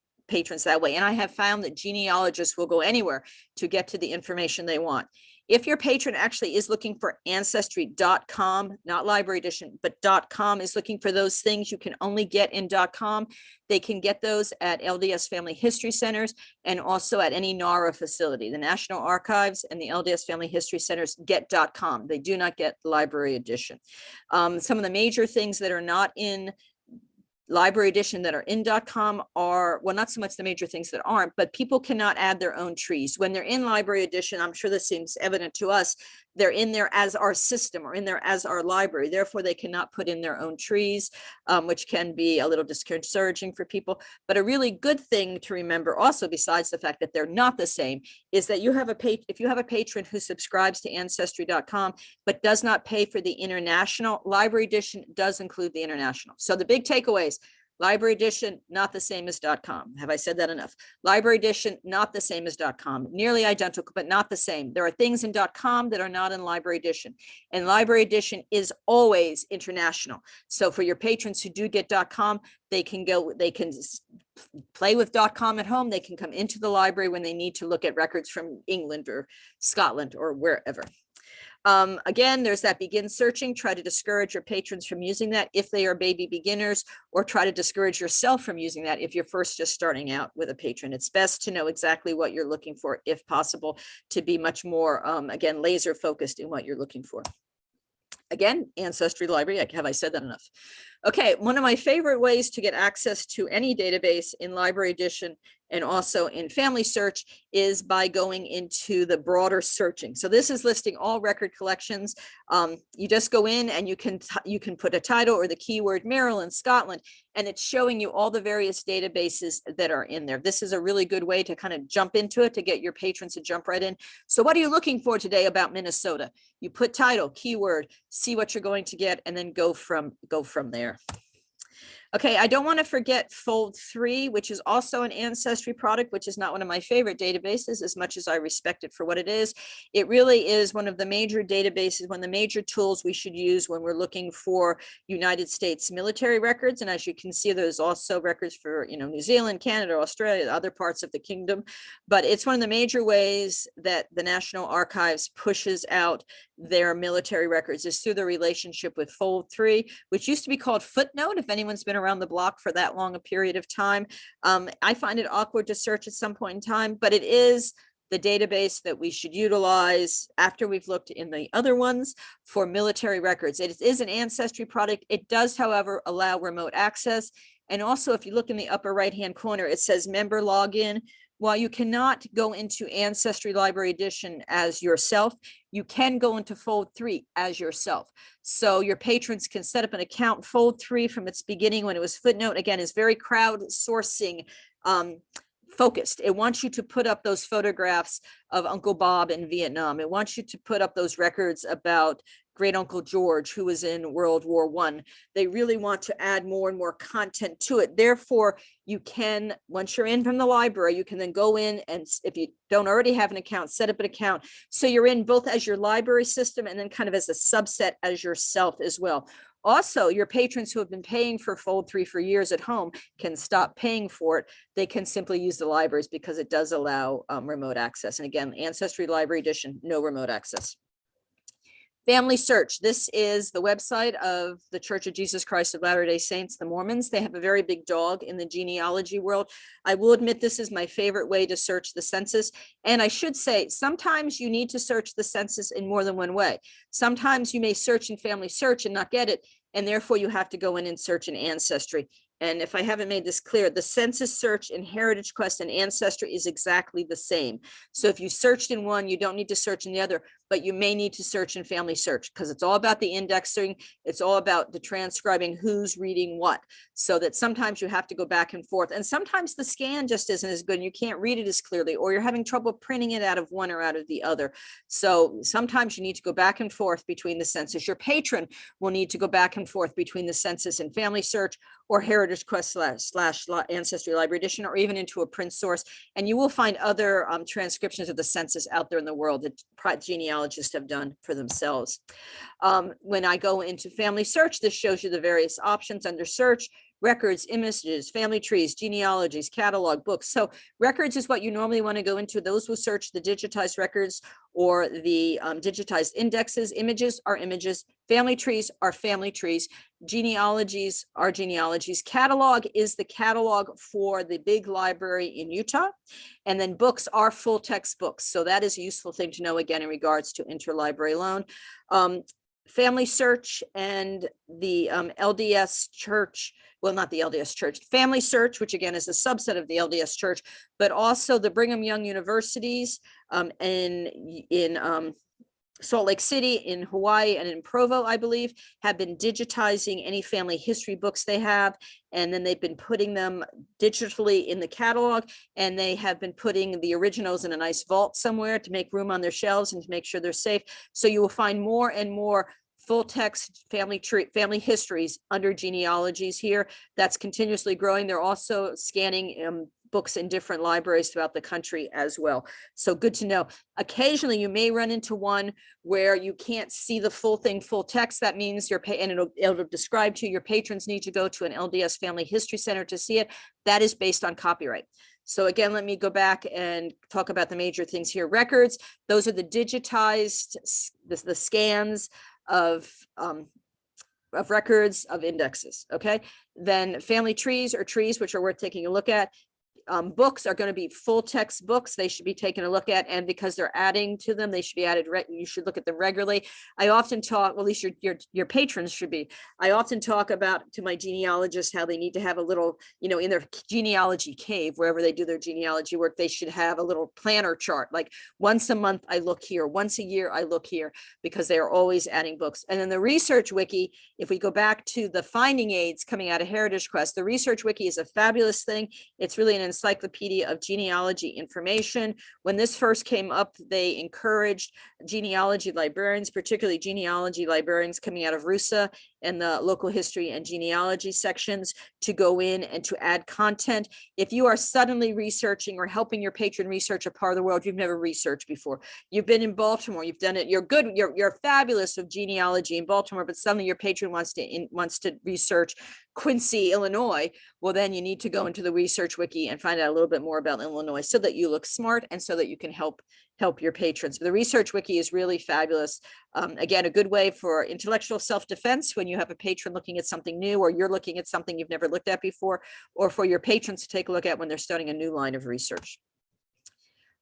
that way. And I have found that genealogists will go anywhere to get to the information they want. If your patron actually is looking for ancestry.com, not library edition, but .com is looking for those things you can only get in .com, they can get those at LDS Family History Centers and also at any NARA facility. The National Archives and the LDS Family History Centers get .com. They do not get library edition. Some of the major things that are not in library edition that are in .com are, well, not so much the major things that aren't, but people cannot add their own trees. When they're in library edition, I'm sure this seems evident to us, they're in there as our system or in there as our library. Therefore, they cannot put in their own trees, which can be a little discouraging for people. But a really good thing to remember also, besides the fact that they're not the same, is that you have if you have a patron who subscribes to ancestry.com, but does not pay for the international, library edition does include the international. So the big takeaways: library edition, not the same as .com. Have I said that enough? Library edition, not the same as .com. Nearly identical, but not the same. There are things in .com that are not in library edition. And library edition is always international. So for your patrons who do get .com, they can play with .com at home. They can come into the library when they need to look at records from England or Scotland or wherever. Again, there's that begin searching. Try to discourage your patrons from using that if they are baby beginners, or try to discourage yourself from using that if you're first just starting out with a patron. It's best to know exactly what you're looking for, if possible, to be much more, again, laser focused in what you're looking for. Again, Ancestry Library, have I said that enough? Okay, one of my favorite ways to get access to any database in library edition and also in family search is by going into the broader searching. So this is listing all record collections. You just go in and you can put a title or the keyword Maryland, Scotland, and it's showing you all the various databases that are in there. This is a really good way to kind of jump into it, to get your patrons to jump right in. So what are you looking for today about Minnesota? You put title, keyword, see what you're going to get, and then go from there. Okay, I don't want to forget Fold3, which is also an Ancestry product, which is not one of my favorite databases, as much as I respect it for what it is. It really is one of the major databases, one of the major tools we should use when we're looking for United States military records. And as you can see, there's also records for, New Zealand, Canada, Australia, other parts of the kingdom. But it's one of the major ways that the National Archives pushes out their military records, is through the relationship with Fold3, which used to be called Footnote, if anyone's been around the block for that long a period of time. I find it awkward to search at some point in time, but it is the database that we should utilize after we've looked in the other ones for military records. It is an Ancestry product. It does, however, allow remote access. And also, if you look in the upper right-hand corner, it says member login. While you cannot go into Ancestry Library Edition as yourself, you can go into Fold3 as yourself. So your patrons can set up an account. Fold3 from its beginning, when it was Footnote, again, is very crowdsourcing focused. It wants you to put up those photographs of Uncle Bob in Vietnam. It wants you to put up those records about Great Uncle George, who was in World War I. They really want to add more and more content to it. Therefore, you can, once you're in from the library, you can then go in and, if you don't already have an account, set up an account. So you're in both as your library system and then kind of as a subset as yourself as well. Also, your patrons who have been paying for Fold3 for years at home can stop paying for it. They can simply use the libraries because it does allow remote access. And again, Ancestry Library Edition, no remote access. Family Search. This is the website of the Church of Jesus Christ of Latter-day Saints, the Mormons. They have a very big dog in the genealogy world. I will admit this is my favorite way to search the census. And I should say, sometimes you need to search the census in more than one way. Sometimes you may search in Family Search and not get it, and therefore you have to go in and search in Ancestry. And if I haven't made this clear, the census search in Heritage Quest and Ancestry is exactly the same. So if you searched in one, you don't need to search in the other, but you may need to search in Family Search because it's all about the indexing. It's all about the transcribing who's reading what, so that sometimes you have to go back and forth. And sometimes the scan just isn't as good and you can't read it as clearly, or you're having trouble printing it out of one or out of the other. So sometimes you need to go back and forth between the census. Your patron will need to go back and forth between the census and Family Search or Heritage Quest / Ancestry Library Edition, or even into a print source. And you will find other transcriptions of the census out there in the world that genealogists have done for themselves. When I go into Family Search, this shows you the various options under search. records, images, family trees, genealogies, catalog, books. So records is what you normally want to go into. Those will search the digitized records or the digitized indexes. Images are images. Family trees are family trees. Genealogies are genealogies. Catalog is the catalog for the big library in Utah. And then books are full text books. So that is a useful thing to know, again, in regards to interlibrary loan. Family search and the LDS church, well, not the LDS church, family search, which again is a subset of the LDS church, but also the Brigham Young universities in Salt Lake City, in Hawaii, and in Provo, I believe, have been digitizing any family history books they have. And then they've been putting them digitally in the catalog, and they have been putting the originals in a nice vault somewhere to make room on their shelves and to make sure they're safe. So you will find more and more full text family histories under genealogies here. That's continuously growing. They're also scanning books in different libraries throughout the country as well. So good to know. Occasionally you may run into one where you can't see the full thing, full text. That means and it'll describe to you, your patrons need to go to an LDS Family History Center to see it. That is based on copyright. So again, let me go back and talk about the major things here. Records, those are the digitized, the scans of records, of indexes, okay? Then family trees, or trees, which are worth taking a look at. Books are going to be full text books. They should be taken a look at, and because they're adding to them, they should be added. You should look at them regularly. I often talk, well, at least your patrons should be. I often talk about to my genealogists how they need to have a little, in their genealogy cave, wherever they do their genealogy work, they should have a little planner chart. Like once a month, I look here. Once a year, I look here, because they are always adding books. And then the research wiki, if we go back to the finding aids coming out of Heritage Quest, the research wiki is a fabulous thing. It's really an encyclopedia of genealogy information. When this first came up, they encouraged genealogy librarians, particularly genealogy librarians coming out of RUSA and the local history and genealogy sections, to go in and to add content. If you are suddenly researching or helping your patron research a part of the world you've never researched before, you've been in Baltimore, you've done it, you're good, you're fabulous with genealogy in Baltimore, but suddenly your patron wants to research Quincy, Illinois, well, then you need to go into the research wiki and find out a little bit more about Illinois, so that you look smart and so that you can help your patrons. The research wiki is really fabulous. Again, a good way for intellectual self-defense when you have a patron looking at something new, or you're looking at something you've never looked at before, or for your patrons to take a look at when they're starting a new line of research.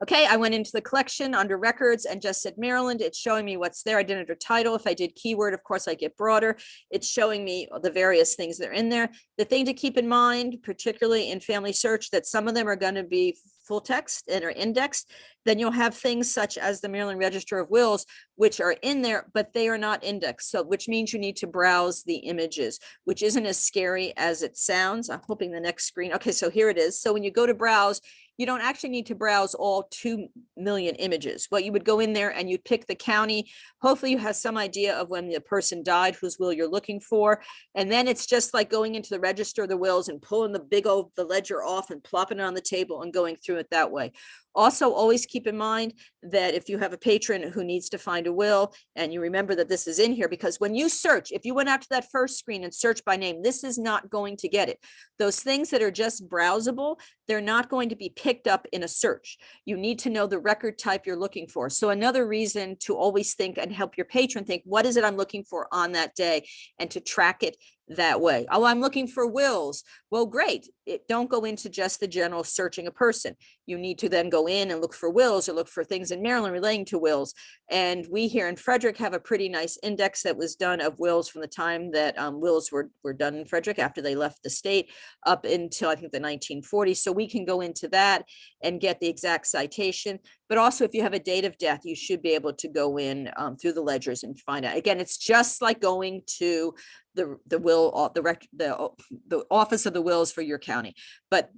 Okay, I went into the collection under records and just said Maryland. It's showing me what's there. I did under title. If I did keyword, of course, I get broader. It's showing me the various things that are in there. The thing to keep in mind, particularly in family search, that some of them are going to be full text and are indexed. Then you'll have things such as the Maryland Register of Wills, which are in there, but they are not indexed. So which means you need to browse the images, which isn't as scary as it sounds. I'm hoping the next screen. Okay, so here it is. So when you go to browse, you don't actually need to browse all 2 million images. What you would go in there and you'd pick the county. Hopefully you have some idea of when the person died, whose will you're looking for. And then it's just like going into the register of the wills and pulling the ledger off and plopping it on the table and going through it that way. Also, always keep in mind that if you have a patron who needs to find a will, and you remember that this is in here, because when you search, if you went out to that first screen and search by name, this is not going to get it. Those things that are just browsable, they're not going to be picked up in a search. You need to know the record type you're looking for. So another reason to always think and help your patron think, what is it I'm looking for on that day, and to track it that way. Oh, I'm looking for wills. Well, great. Don't go into just the general searching a person. You need to then go in and look for wills, or look for things in Maryland relating to wills. And we here in Frederick have a pretty nice index that was done of wills from the time that wills were done in Frederick after they left the state up until I think the 1940s. So we can go into that and get the exact citation. But also, if you have a date of death, you should be able to go in through the ledgers and find out. Again, it's just like going to the will, the office of the wills for your county. But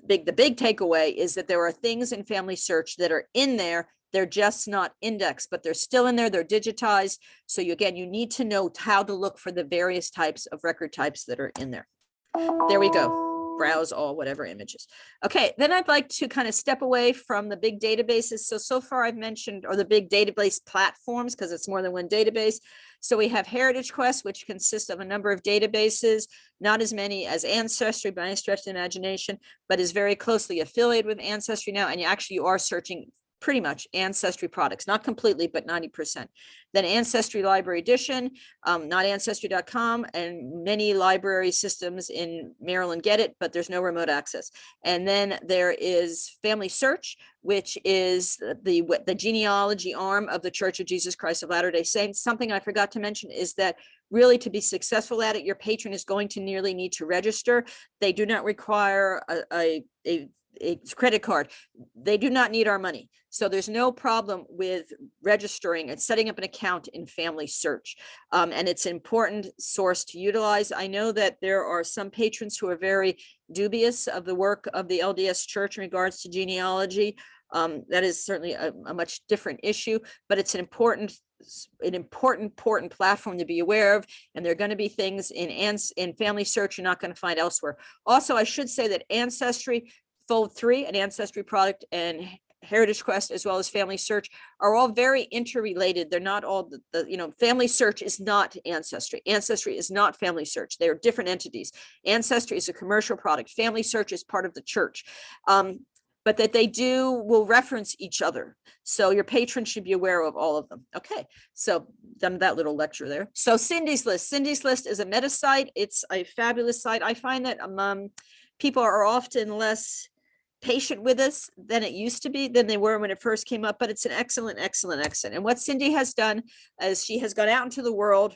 the big takeaway is that there are things in family search that are in there. They're just not indexed, but they're still in there. They're digitized. So you need to know how to look for the various types of record types that are in there. There we go. browse all whatever images. Okay, then I'd like to kind of step away from the big databases. So far I've mentioned, or the big database platforms, because it's more than one database. So we have Heritage Quest, which consists of a number of databases, not as many as Ancestry by any stretch of the imagination, but is very closely affiliated with Ancestry now. And you are searching pretty much Ancestry products, not completely, but 90%. Then Ancestry Library Edition, not ancestry.com, and many library systems in Maryland get it, but there's no remote access. And then there is Family Search, which is the genealogy arm of the Church of Jesus Christ of Latter-day Saints. Something I forgot to mention is that really to be successful at it, your patron is going to nearly need to register. They do not require a credit card. They do not need our money. So there's no problem with registering and setting up an account in Family Search. And it's an important source to utilize. I know that there are some patrons who are very dubious of the work of the LDS Church in regards to genealogy. That is certainly a much different issue, but it's an important platform to be aware of. And there are going to be things in Family Search you're not going to find elsewhere. Also, I should say that Ancestry, Fold 3, an Ancestry product, and Heritage Quest, as well as Family Search, are all very interrelated. They're not all Family Search is not Ancestry. Ancestry is not Family Search. They are different entities. Ancestry is a commercial product. Family Search is part of the church. But that they will reference each other. So your patron should be aware of all of them. Okay, so done that little lecture there. So Cindy's List. Cindy's List is a meta site. It's a fabulous site. I find that people are often less patient with us than it used to be, than they were when it first came up, but it's an excellent. And what Cindy has done is she has gone out into the world,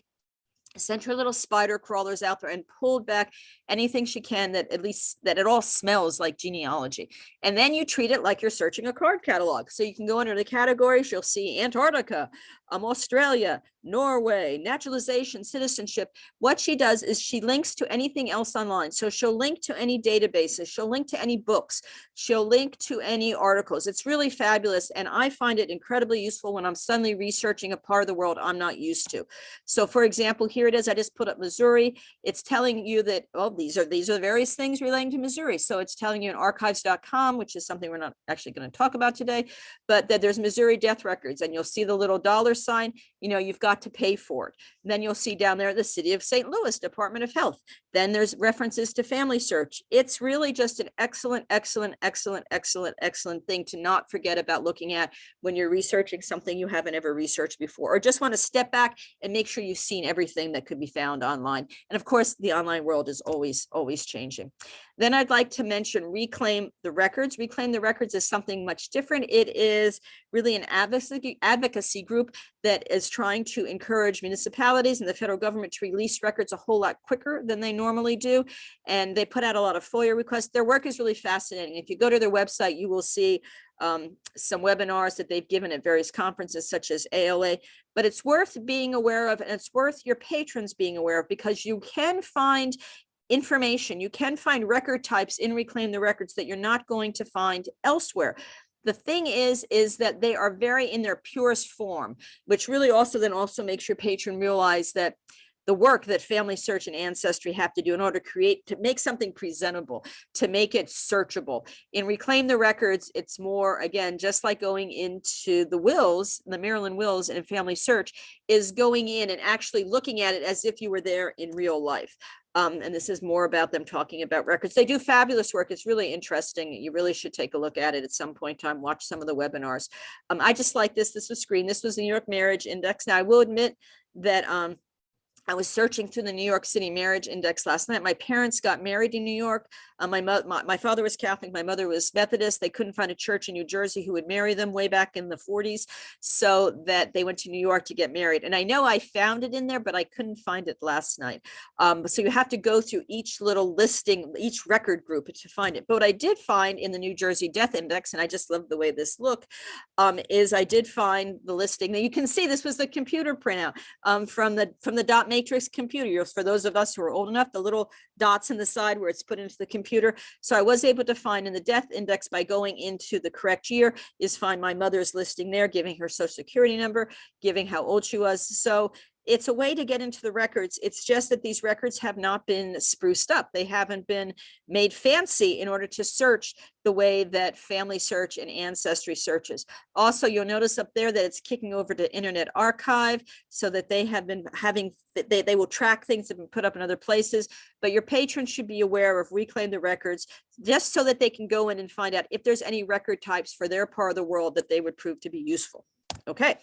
sent her little spider crawlers out there and pulled back anything she can that it all smells like genealogy. And then you treat it like you're searching a card catalog. So you can go under the categories, you'll see Antarctica, Australia, Norway, naturalization, citizenship. What she does is she links to anything else online. So she'll link to any databases, she'll link to any books, she'll link to any articles. It's really fabulous. And I find it incredibly useful when I'm suddenly researching a part of the world I'm not used to. So for example, here it is. I just put up Missouri. It's telling you that, oh, these are the various things relating to Missouri. So it's telling you in archives.com, which is something we're not actually going to talk about today, but that there's Missouri death records, and you'll see the little dollar sign, you've got to pay for it. And then you'll see down there the City of St. Louis Department of Health. Then there's references to Family Search. It's really just an excellent thing to not forget about looking at when you're researching something you haven't ever researched before, or just want to step back and make sure you've seen everything that could be found online. And of course, the online world is always changing. Then I'd like to mention Reclaim the Records. Reclaim the Records is something much different. It is really an advocacy group that is trying to encourage municipalities and the federal government to release records a whole lot quicker than they normally do. And they put out a lot of FOIA requests. Their work is really fascinating. If you go to their website, you will see some webinars that they've given at various conferences such as ALA, but it's worth being aware of, and it's worth your patrons being aware of, because you can find information, you can find record types in Reclaim the Records that you're not going to find elsewhere. The thing is that they are very in their purest form, which really also makes your patron realize that the work that Family Search and Ancestry have to do in order to make something presentable, to make it searchable. In Reclaim the Records, it's more, again, just like going into the wills, the Maryland wills and Family Search, is going in and actually looking at it as if you were there in real life. And this is more about them talking about records. They do fabulous work. It's really interesting. You really should take a look at it at some point in time, watch some of the webinars. I just like this. This was screened. This was the New York Marriage Index. Now, I will admit that I was searching through the New York City Marriage Index last night. My parents got married in New York. My father was Catholic. My mother was Methodist. They couldn't find a church in New Jersey who would marry them way back in the 40s. So that they went to New York to get married. And I know I found it in there, but I couldn't find it last night. So you have to go through each little listing, each record group to find it. But what I did find in the New Jersey Death Index, and I just love the way this looked, is I did find the listing. Now you can see this was the computer printout from the dot matrix computer. For those of us who are old enough, the little dots in the side where it's put into the computer. So I was able to find in the death index, by going into the correct year, is find my mother's listing there, giving her social security number, giving how old she was. So it's a way to get into the records. It's just that these records have not been spruced up. They haven't been made fancy in order to search the way that family search and ancestry searches. Also, you'll notice up there that it's kicking over to Internet Archive, so that they have been having, they will track things that have been put up in other places, but your patrons should be aware of Reclaim the Records, just so that they can go in and find out if there's any record types for their part of the world that they would prove to be useful. Okay.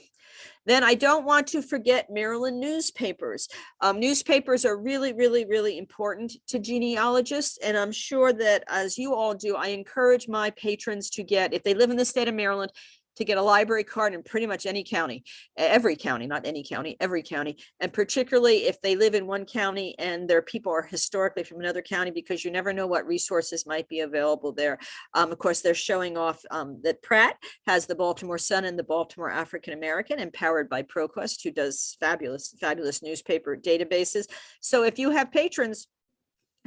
Then I don't want to forget Maryland newspapers. Newspapers are really, really, really important to genealogists. And I'm sure that, as you all do, I encourage my patrons to get, if they live in the state of Maryland, to get a library card in pretty much any county, every county, not any county, every county. And particularly if they live in one county and their people are historically from another county, because you never know what resources might be available there. Of course, they're showing off that Pratt has the Baltimore Sun and the Baltimore African American, empowered by ProQuest, who does fabulous, fabulous newspaper databases. So if you have patrons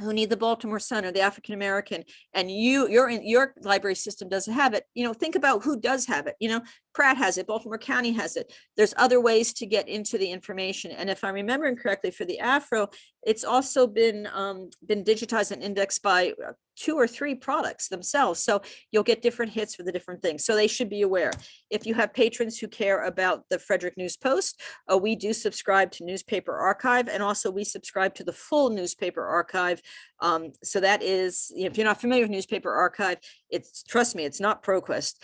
who need the Baltimore Sun or the African American, and your library system doesn't have it, think about who does have it. Pratt has it, Baltimore County has it. There's other ways to get into the information. And if I'm remembering correctly, for the Afro, it's also been digitized and indexed by 2 or 3 products themselves. So you'll get different hits for the different things. So they should be aware. If you have patrons who care about the Frederick News Post, we do subscribe to Newspaper Archive, and also we subscribe to the full Newspaper Archive. So that is, if you're not familiar with Newspaper Archive, trust me, it's not ProQuest.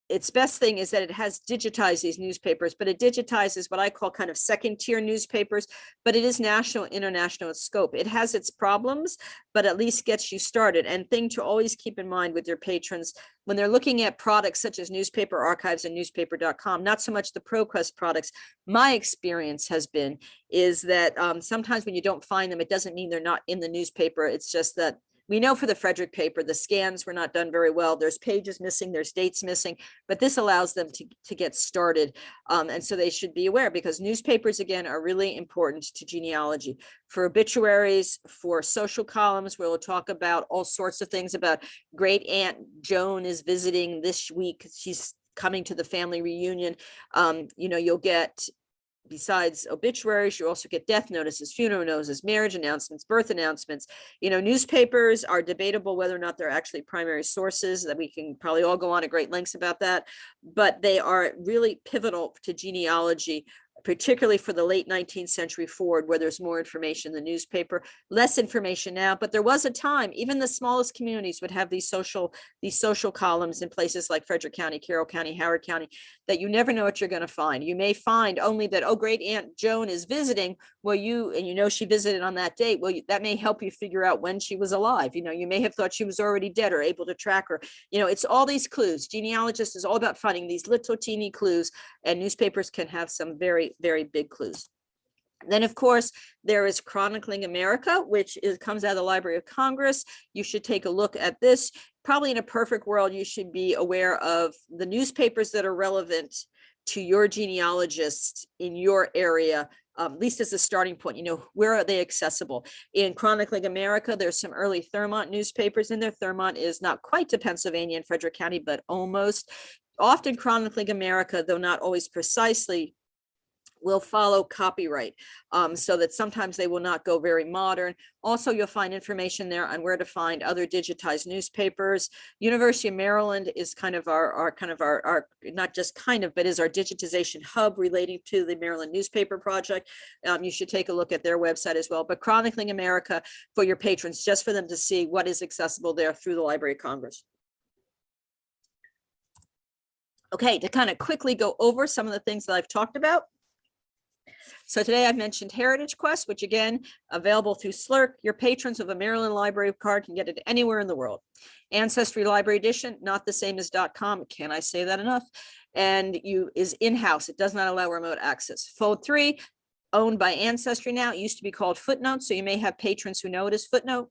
Its best thing is that it has digitized these newspapers, but it digitizes what I call kind of second tier newspapers, but it is national, international in scope. It has its problems, but at least gets you started. And thing to always keep in mind with your patrons when they're looking at products such as Newspaper Archives and newspaper.com, not so much the ProQuest products. My experience has been is that sometimes when you don't find them, it doesn't mean they're not in the newspaper. It's just that we know for the Frederick paper, the scans were not done very well. There's pages missing, there's dates missing, but this allows them to get started. And so they should be aware, because newspapers, again, are really important to genealogy. For obituaries, for social columns, where we'll talk about all sorts of things about great aunt Joan is visiting this week. She's coming to the family reunion. You'll get, besides obituaries, you also get death notices, funeral notices, marriage announcements, birth announcements. Newspapers are debatable whether or not they're actually primary sources, that we can probably all go on at great lengths about that, but they are really pivotal to genealogy, particularly for the late 19th century forward, where there's more information in the newspaper, less information now. But there was a time, even the smallest communities would have these social columns in places like Frederick County, Carroll County, Howard County, that you never know what you're going to find. You may find only that, oh, great Aunt Joan is visiting. Well, she visited on that date. Well, that may help you figure out when she was alive. You may have thought she was already dead or able to track her. It's all these clues. Genealogist is all about finding these little teeny clues, and newspapers can have some very, very big clues. Then, of course, there is Chronicling America, which comes out of the Library of Congress. You should take a look at this. Probably in a perfect world, you should be aware of the newspapers that are relevant to your genealogist in your area, at least as a starting point. Where are they accessible? In Chronicling America, there's some early Thurmont newspapers in there. Thurmont is not quite to Pennsylvania and Frederick County, but almost. Often Chronicling America, though not always precisely, will follow copyright, so that sometimes they will not go very modern. Also, you'll find information there on where to find other digitized newspapers. University of Maryland is kind of our not just kind of, but is our digitization hub relating to the Maryland Newspaper Project. You should take a look at their website as well. But Chronicling America for your patrons, just for them to see what is accessible there through the Library of Congress. Okay, to kind of quickly go over some of the things that I've talked about. So today I've mentioned Heritage Quest, which again, available through SLRC. Your patrons of a Maryland Library card can get it anywhere in the world. Ancestry Library Edition, not the same as .com. Can I say that enough? And is in-house. It does not allow remote access. Fold 3, owned by Ancestry now. It used to be called Footnote. So you may have patrons who know it as Footnote,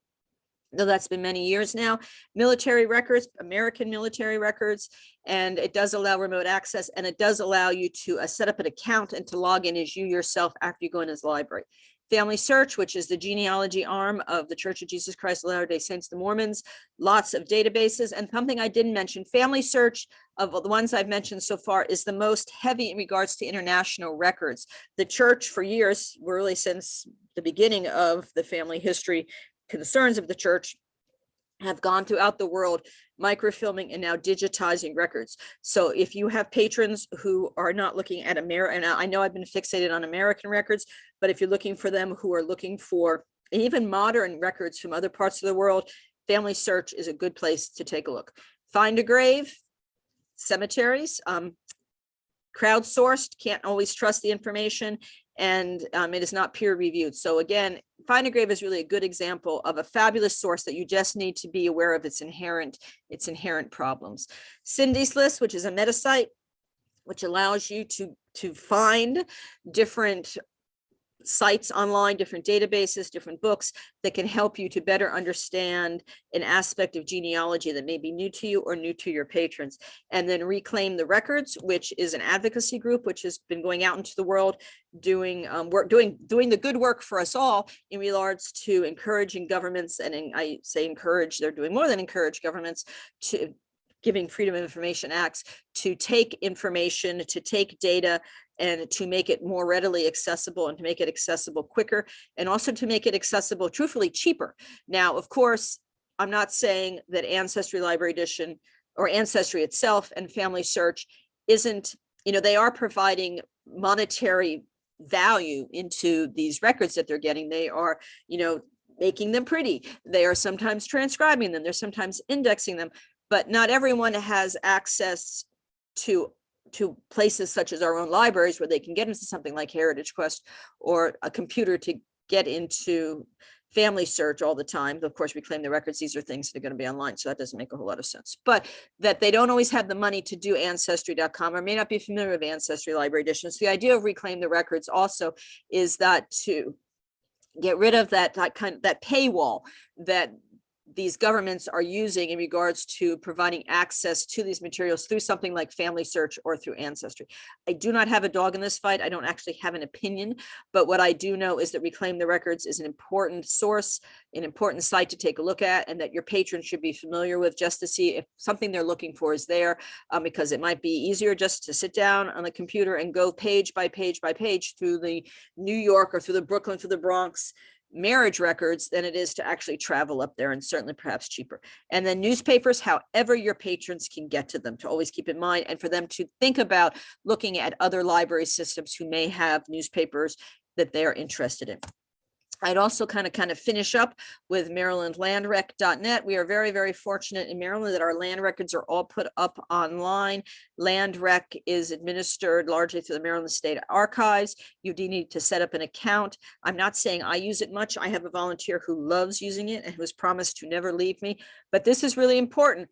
though that's been many years now. Military records, American military records, and it does allow remote access, and it does allow you to set up an account and to log in as you yourself after you go in as library. Family Search, which is the genealogy arm of the Church of Jesus Christ of Latter-day Saints, the Mormons, lots of databases. And something I didn't mention, Family Search of the ones I've mentioned so far is the most heavy in regards to international records. The church for years, really since the beginning of the family history concerns of the church, have gone throughout the world microfilming and now digitizing records. So if you have patrons who are not looking at America, and I know I've been fixated on American records, but if you're looking for them who are looking for even modern records from other parts of the world, Family Search is a good place to take a look. Find a Grave, cemeteries, crowdsourced, can't always trust the information, and it is not peer reviewed. So again, Find a Grave is really a good example of a fabulous source that you just need to be aware of its inherent problems. Cindy's List, which is a meta site, which allows you to find different sites online, different databases, different books that can help you to better understand an aspect of genealogy that may be new to you or new to your patrons. And then Reclaim the Records, which is an advocacy group which has been going out into the world doing the good work for us all in regards to encouraging governments, and I say encourage, they're doing more than encourage governments, to giving Freedom of Information Acts to take information, to take data, and to make it more readily accessible, and to make it accessible quicker, and also to make it accessible, truthfully, cheaper. Now, of course, I'm not saying that Ancestry Library Edition or Ancestry itself and Family Search isn't, they are providing monetary value into these records that they're getting. They are, making them pretty. They are sometimes transcribing them. They're sometimes indexing them, but not everyone has access to places such as our own libraries where they can get into something like Heritage Quest or a computer to get into Family Search all the time. Of course, Reclaim the Records, these are things that are going to be online, so that doesn't make a whole lot of sense. But that they don't always have the money to do Ancestry.com or may not be familiar with Ancestry Library Edition. So the idea of Reclaim the Records also is that to get rid of that paywall that these governments are using in regards to providing access to these materials through something like Family Search or through Ancestry. I do not have a dog in this fight. I don't actually have an opinion, but what I do know is that Reclaim the Records is an important source, an important site to take a look at, and that your patrons should be familiar with, just to see if something they're looking for is there, because it might be easier just to sit down on the computer and go page by page by page through the New York or through the Brooklyn, through the Bronx marriage records than it is to actually travel up there, and certainly perhaps cheaper. And then newspapers, however your patrons can get to them, to always keep in mind, and for them to think about looking at other library systems who may have newspapers that they're interested in. I'd also kind of finish up with marylandlandrec.net. We are very, very fortunate in Maryland that our land records are all put up online. LandRec is administered largely through the Maryland State Archives. You do need to set up an account. I'm not saying I use it much. I have a volunteer who loves using it and who has promised to never leave me, but this is really important.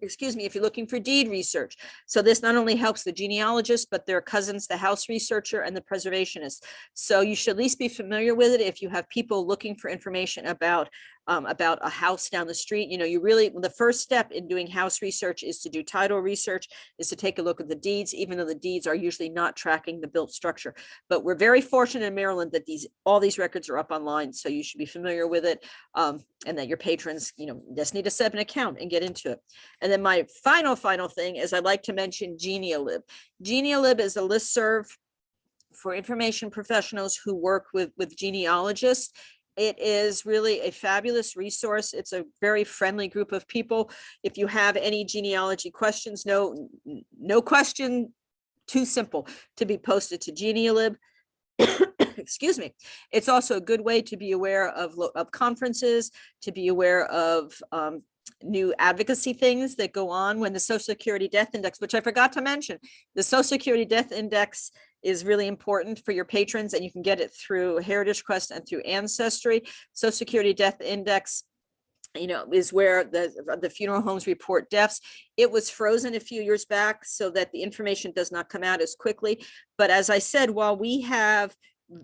Excuse me, if you're looking for deed research. So this not only helps the genealogists, but their cousins, the house researcher and the preservationist. So you should at least be familiar with it if you have people looking for information about a house down the street. The first step in doing house research is to do title research, is to take a look at the deeds, even though the deeds are usually not tracking the built structure. But we're very fortunate in Maryland that all these records are up online, so you should be familiar with it, and that your patrons, just need to set up an account and get into it. And then my final thing is I'd like to mention Genealib. Genealib is a listserv for information professionals who work with genealogists. It is really a fabulous resource. It's a very friendly group of people. If you have any genealogy questions, no question too simple to be posted to Genealib. Excuse me. It's also a good way to be aware of conferences, to be aware of new advocacy things that go on when the Social Security Death Index, which I forgot to mention, the Social Security Death Index is really important for your patrons, and you can get it through Heritage Quest and through Ancestry. Social Security Death Index, is where the funeral homes report deaths. It was frozen a few years back so that the information does not come out as quickly. But as I said, while we have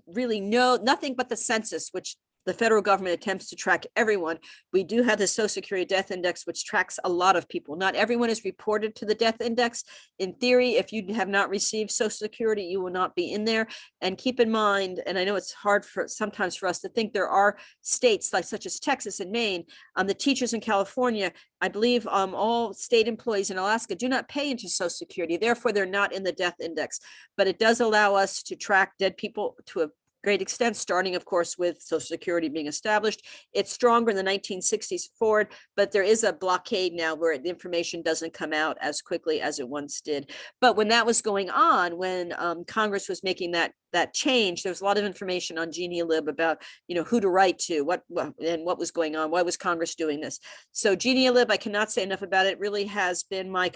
really nothing but the census, which the federal government attempts to track everyone. We do have the Social Security Death Index, which tracks a lot of people. Not everyone is reported to the Death Index. In theory, if you have not received Social Security, you will not be in there. And keep in mind, and I know it's hard sometimes for us to think, there are states like such as Texas and Maine, the teachers in California, I believe all state employees in Alaska do not pay into Social Security. Therefore, they're not in the Death Index. But it does allow us to track dead people to a great extent, starting, of course, with Social Security being established. It's stronger in the 1960s forward, but there is a blockade now where the information doesn't come out as quickly as it once did. But when that was going on, when Congress was making that change, there was a lot of information on Genealib about, who to write to, what was going on, why was Congress doing this. So Genealib, I cannot say enough about it, really has been my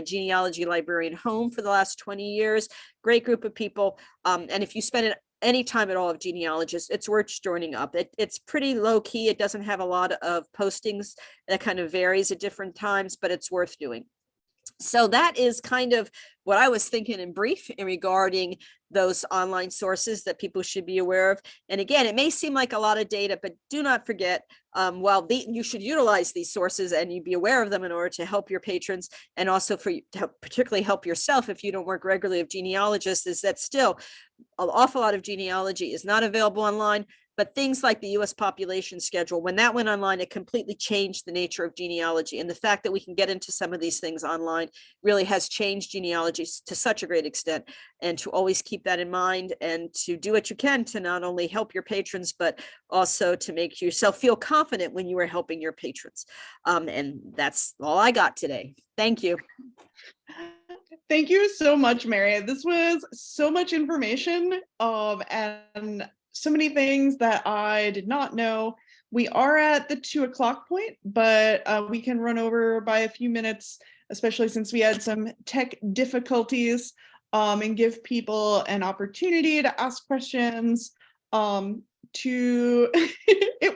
genealogy librarian home for the last 20 years. Great group of people. And if you spend any time at all of genealogists, it's worth joining up. It's pretty low key. It doesn't have a lot of postings. That kind of varies at different times, but it's worth doing. So that is kind of what I was thinking in brief in regarding those online sources that people should be aware of. And again, it may seem like a lot of data, but do not forget, you should utilize these sources and you be aware of them in order to help your patrons, and also to particularly help yourself if you don't work regularly with genealogists, is that still an awful lot of genealogy is not available online. But things like the US population schedule, when that went online, it completely changed the nature of genealogy. And the fact that we can get into some of these things online really has changed genealogy to such a great extent. And to always keep that in mind and to do what you can to not only help your patrons, but also to make yourself feel confident when you are helping your patrons. And that's all I got today. Thank you. Thank you so much, Mary. This was so much information and so many things that I did not know. We are at the 2:00 point, but we can run over by a few minutes, especially since we had some tech difficulties, and give people an opportunity to ask questions. It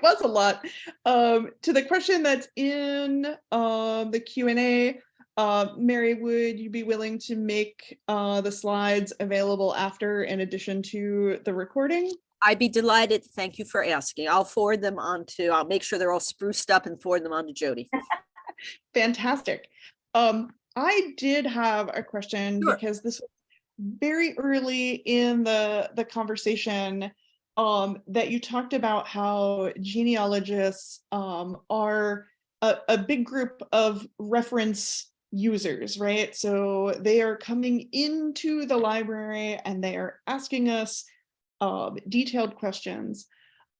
was a lot. To the question that's in the Q&A, Mary, would you be willing to make the slides available after, in addition to the recording? I'd be delighted. Thank you for asking. I'll forward them I'll make sure they're all spruced up and forward them on to Jody. Fantastic. I did have a question. Sure. Because this was very early in the conversation, that you talked about how genealogists are a big group of reference users, right? So they are coming into the library and they are asking us detailed questions.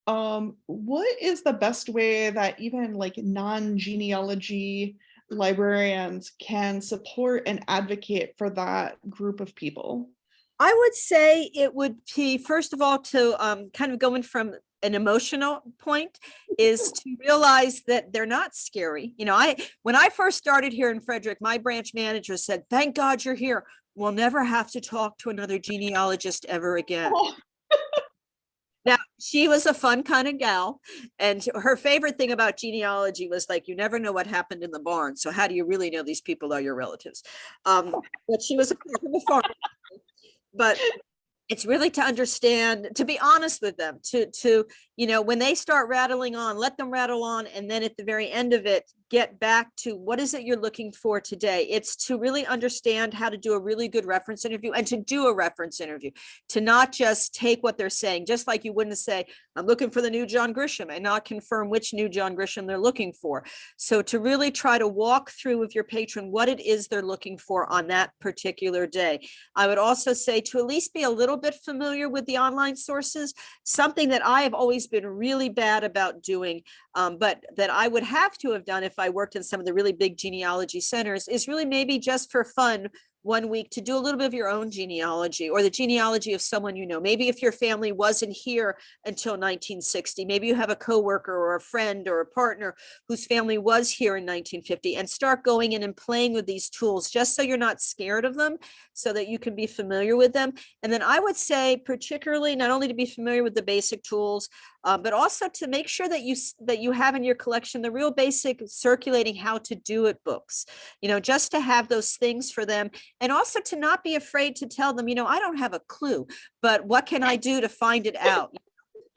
What is the best way that even like non-genealogy librarians can support and advocate for that group of people? I would say it would be, first of all, to kind of going from an emotional point, is to realize that they're not scary. When I first started here in Frederick, my branch manager said, "Thank God you're here. We'll never have to talk to another genealogist ever again." Oh. Now, she was a fun kind of gal, and her favorite thing about genealogy was like, you never know what happened in the barn. So how do you really know these people are your relatives? But she was a farm. But it's really to understand, to be honest with them, to when they start rattling on, let them rattle on. And then at the very end of it, get back to what is it you're looking for today. It's to really understand how to do a really good reference interview, and to do a reference interview, to not just take what they're saying, just like you wouldn't say, "I'm looking for the new John Grisham," and not confirm which new John Grisham they're looking for. So to really try to walk through with your patron what it is they're looking for on that particular day. I would also say to at least be a little bit familiar with the online sources, something that I have always been really bad about doing, but that I would have to have done if I worked in some of the really big genealogy centers, is really maybe just for fun 1 week to do a little bit of your own genealogy, or the genealogy of someone you know. Maybe if your family wasn't here until 1960, maybe you have a coworker or a friend or a partner whose family was here in 1950, and start going in and playing with these tools just so you're not scared of them, so that you can be familiar with them. And then I would say particularly not only to be familiar with the basic tools, but also to make sure that you have in your collection the real basic circulating how to do it books, just to have those things for them. And also to not be afraid to tell them, I don't have a clue, but what can I do to find it out?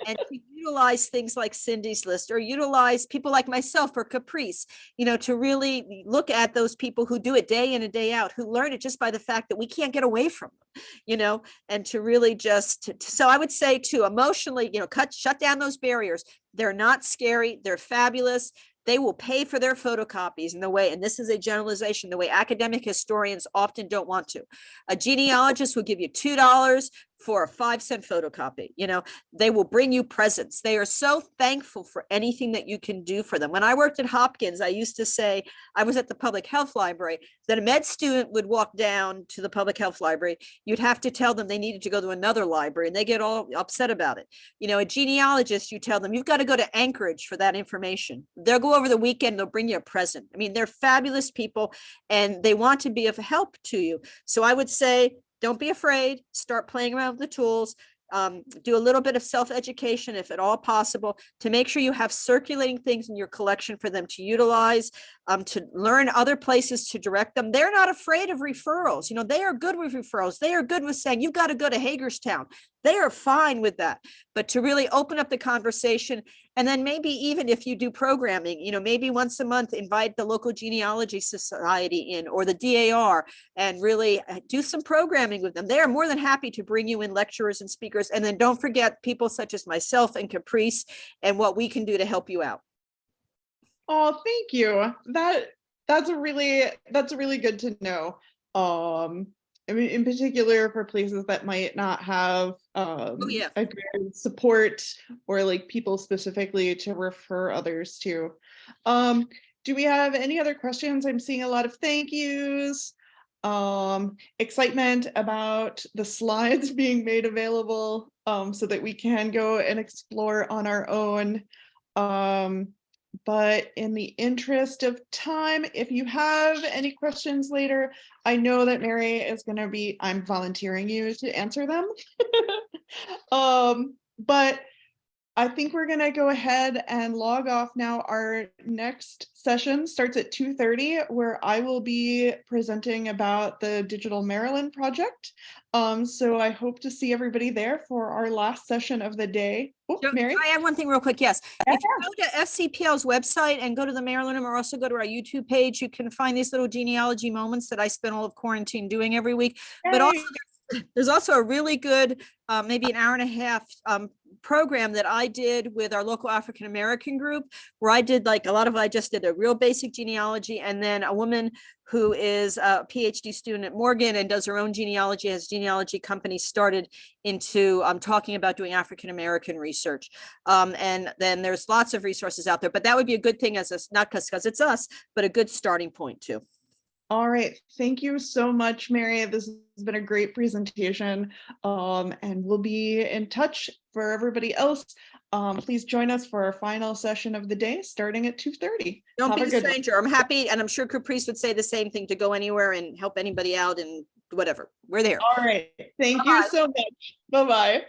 and to utilize things like Cindy's List or utilize people like myself or Caprice, to really look at those people who do it day in and day out, who learn it just by the fact that we can't get away from them, and to really so I would say to emotionally, shut down those barriers. They're not scary. They're fabulous. They will pay for their photocopies in the way, and this is a generalization, the way academic historians often don't want to. A genealogist will give you $2 for a 5-cent photocopy. They will bring you presents. They are so thankful for anything that you can do for them. When I worked at Hopkins, I used to say, I was at the public health library, that a med student would walk down to the public health library. You'd have to tell them they needed to go to another library, and they get all upset about it. A genealogist, you tell them, you've got to go to Anchorage for that information. They'll go over the weekend, they'll bring you a present. I mean, they're fabulous people, and they want to be of help to you. So I would say, don't be afraid, start playing around with the tools, do a little bit of self-education, if at all possible, to make sure you have circulating things in your collection for them to utilize, to learn other places to direct them. They're not afraid of referrals. They are good with referrals. They are good with saying, you've got to go to Hagerstown. They are fine with that. But to really open up the conversation, and then maybe even if you do programming, maybe once a month, invite the local genealogy society in, or the DAR, and really do some programming with them. They are more than happy to bring you in lecturers and speakers. And then don't forget people such as myself and Caprice, and what we can do to help you out. Oh, thank you. That's really good to know. I mean, in particular for places that might not have a good support, or like people specifically to refer others to. Do we have any other questions? I'm seeing a lot of thank yous, excitement about the slides being made available, so that we can go and explore on our own. But in the interest of time, if you have any questions later, I know that Mary is going to be, I'm volunteering you to answer them. But I think we're going to go ahead and log off now. Our next session starts at 2:30, where I will be presenting about the Digital Maryland project. So I hope to see everybody there for our last session of the day. Oh, Mary? Can I add one thing real quick? Yes. If you go to FCPL's website and go to the Maryland, or also go to our YouTube page, you can find these little genealogy moments that I spent all of quarantine doing every week. Yay. But also there's also a really good, maybe an hour and a half program that I did with our local African-American group, where I did like a lot of, I just did a real basic genealogy, and then a woman who is a PhD student at Morgan and does her own genealogy, has genealogy company started into talking about doing African-American research. And then there's lots of resources out there, but that would be a good thing as a, not because it's us, but a good starting point too. All right, thank you so much, Mary. This has been a great presentation, and we'll be in touch. For everybody else, please join us for our final session of the day, starting at 2:30. Don't be a stranger. I'm happy, and I'm sure Caprice would say the same thing, to go anywhere and help anybody out and whatever. We're there. All right, thank you so much. Bye-bye.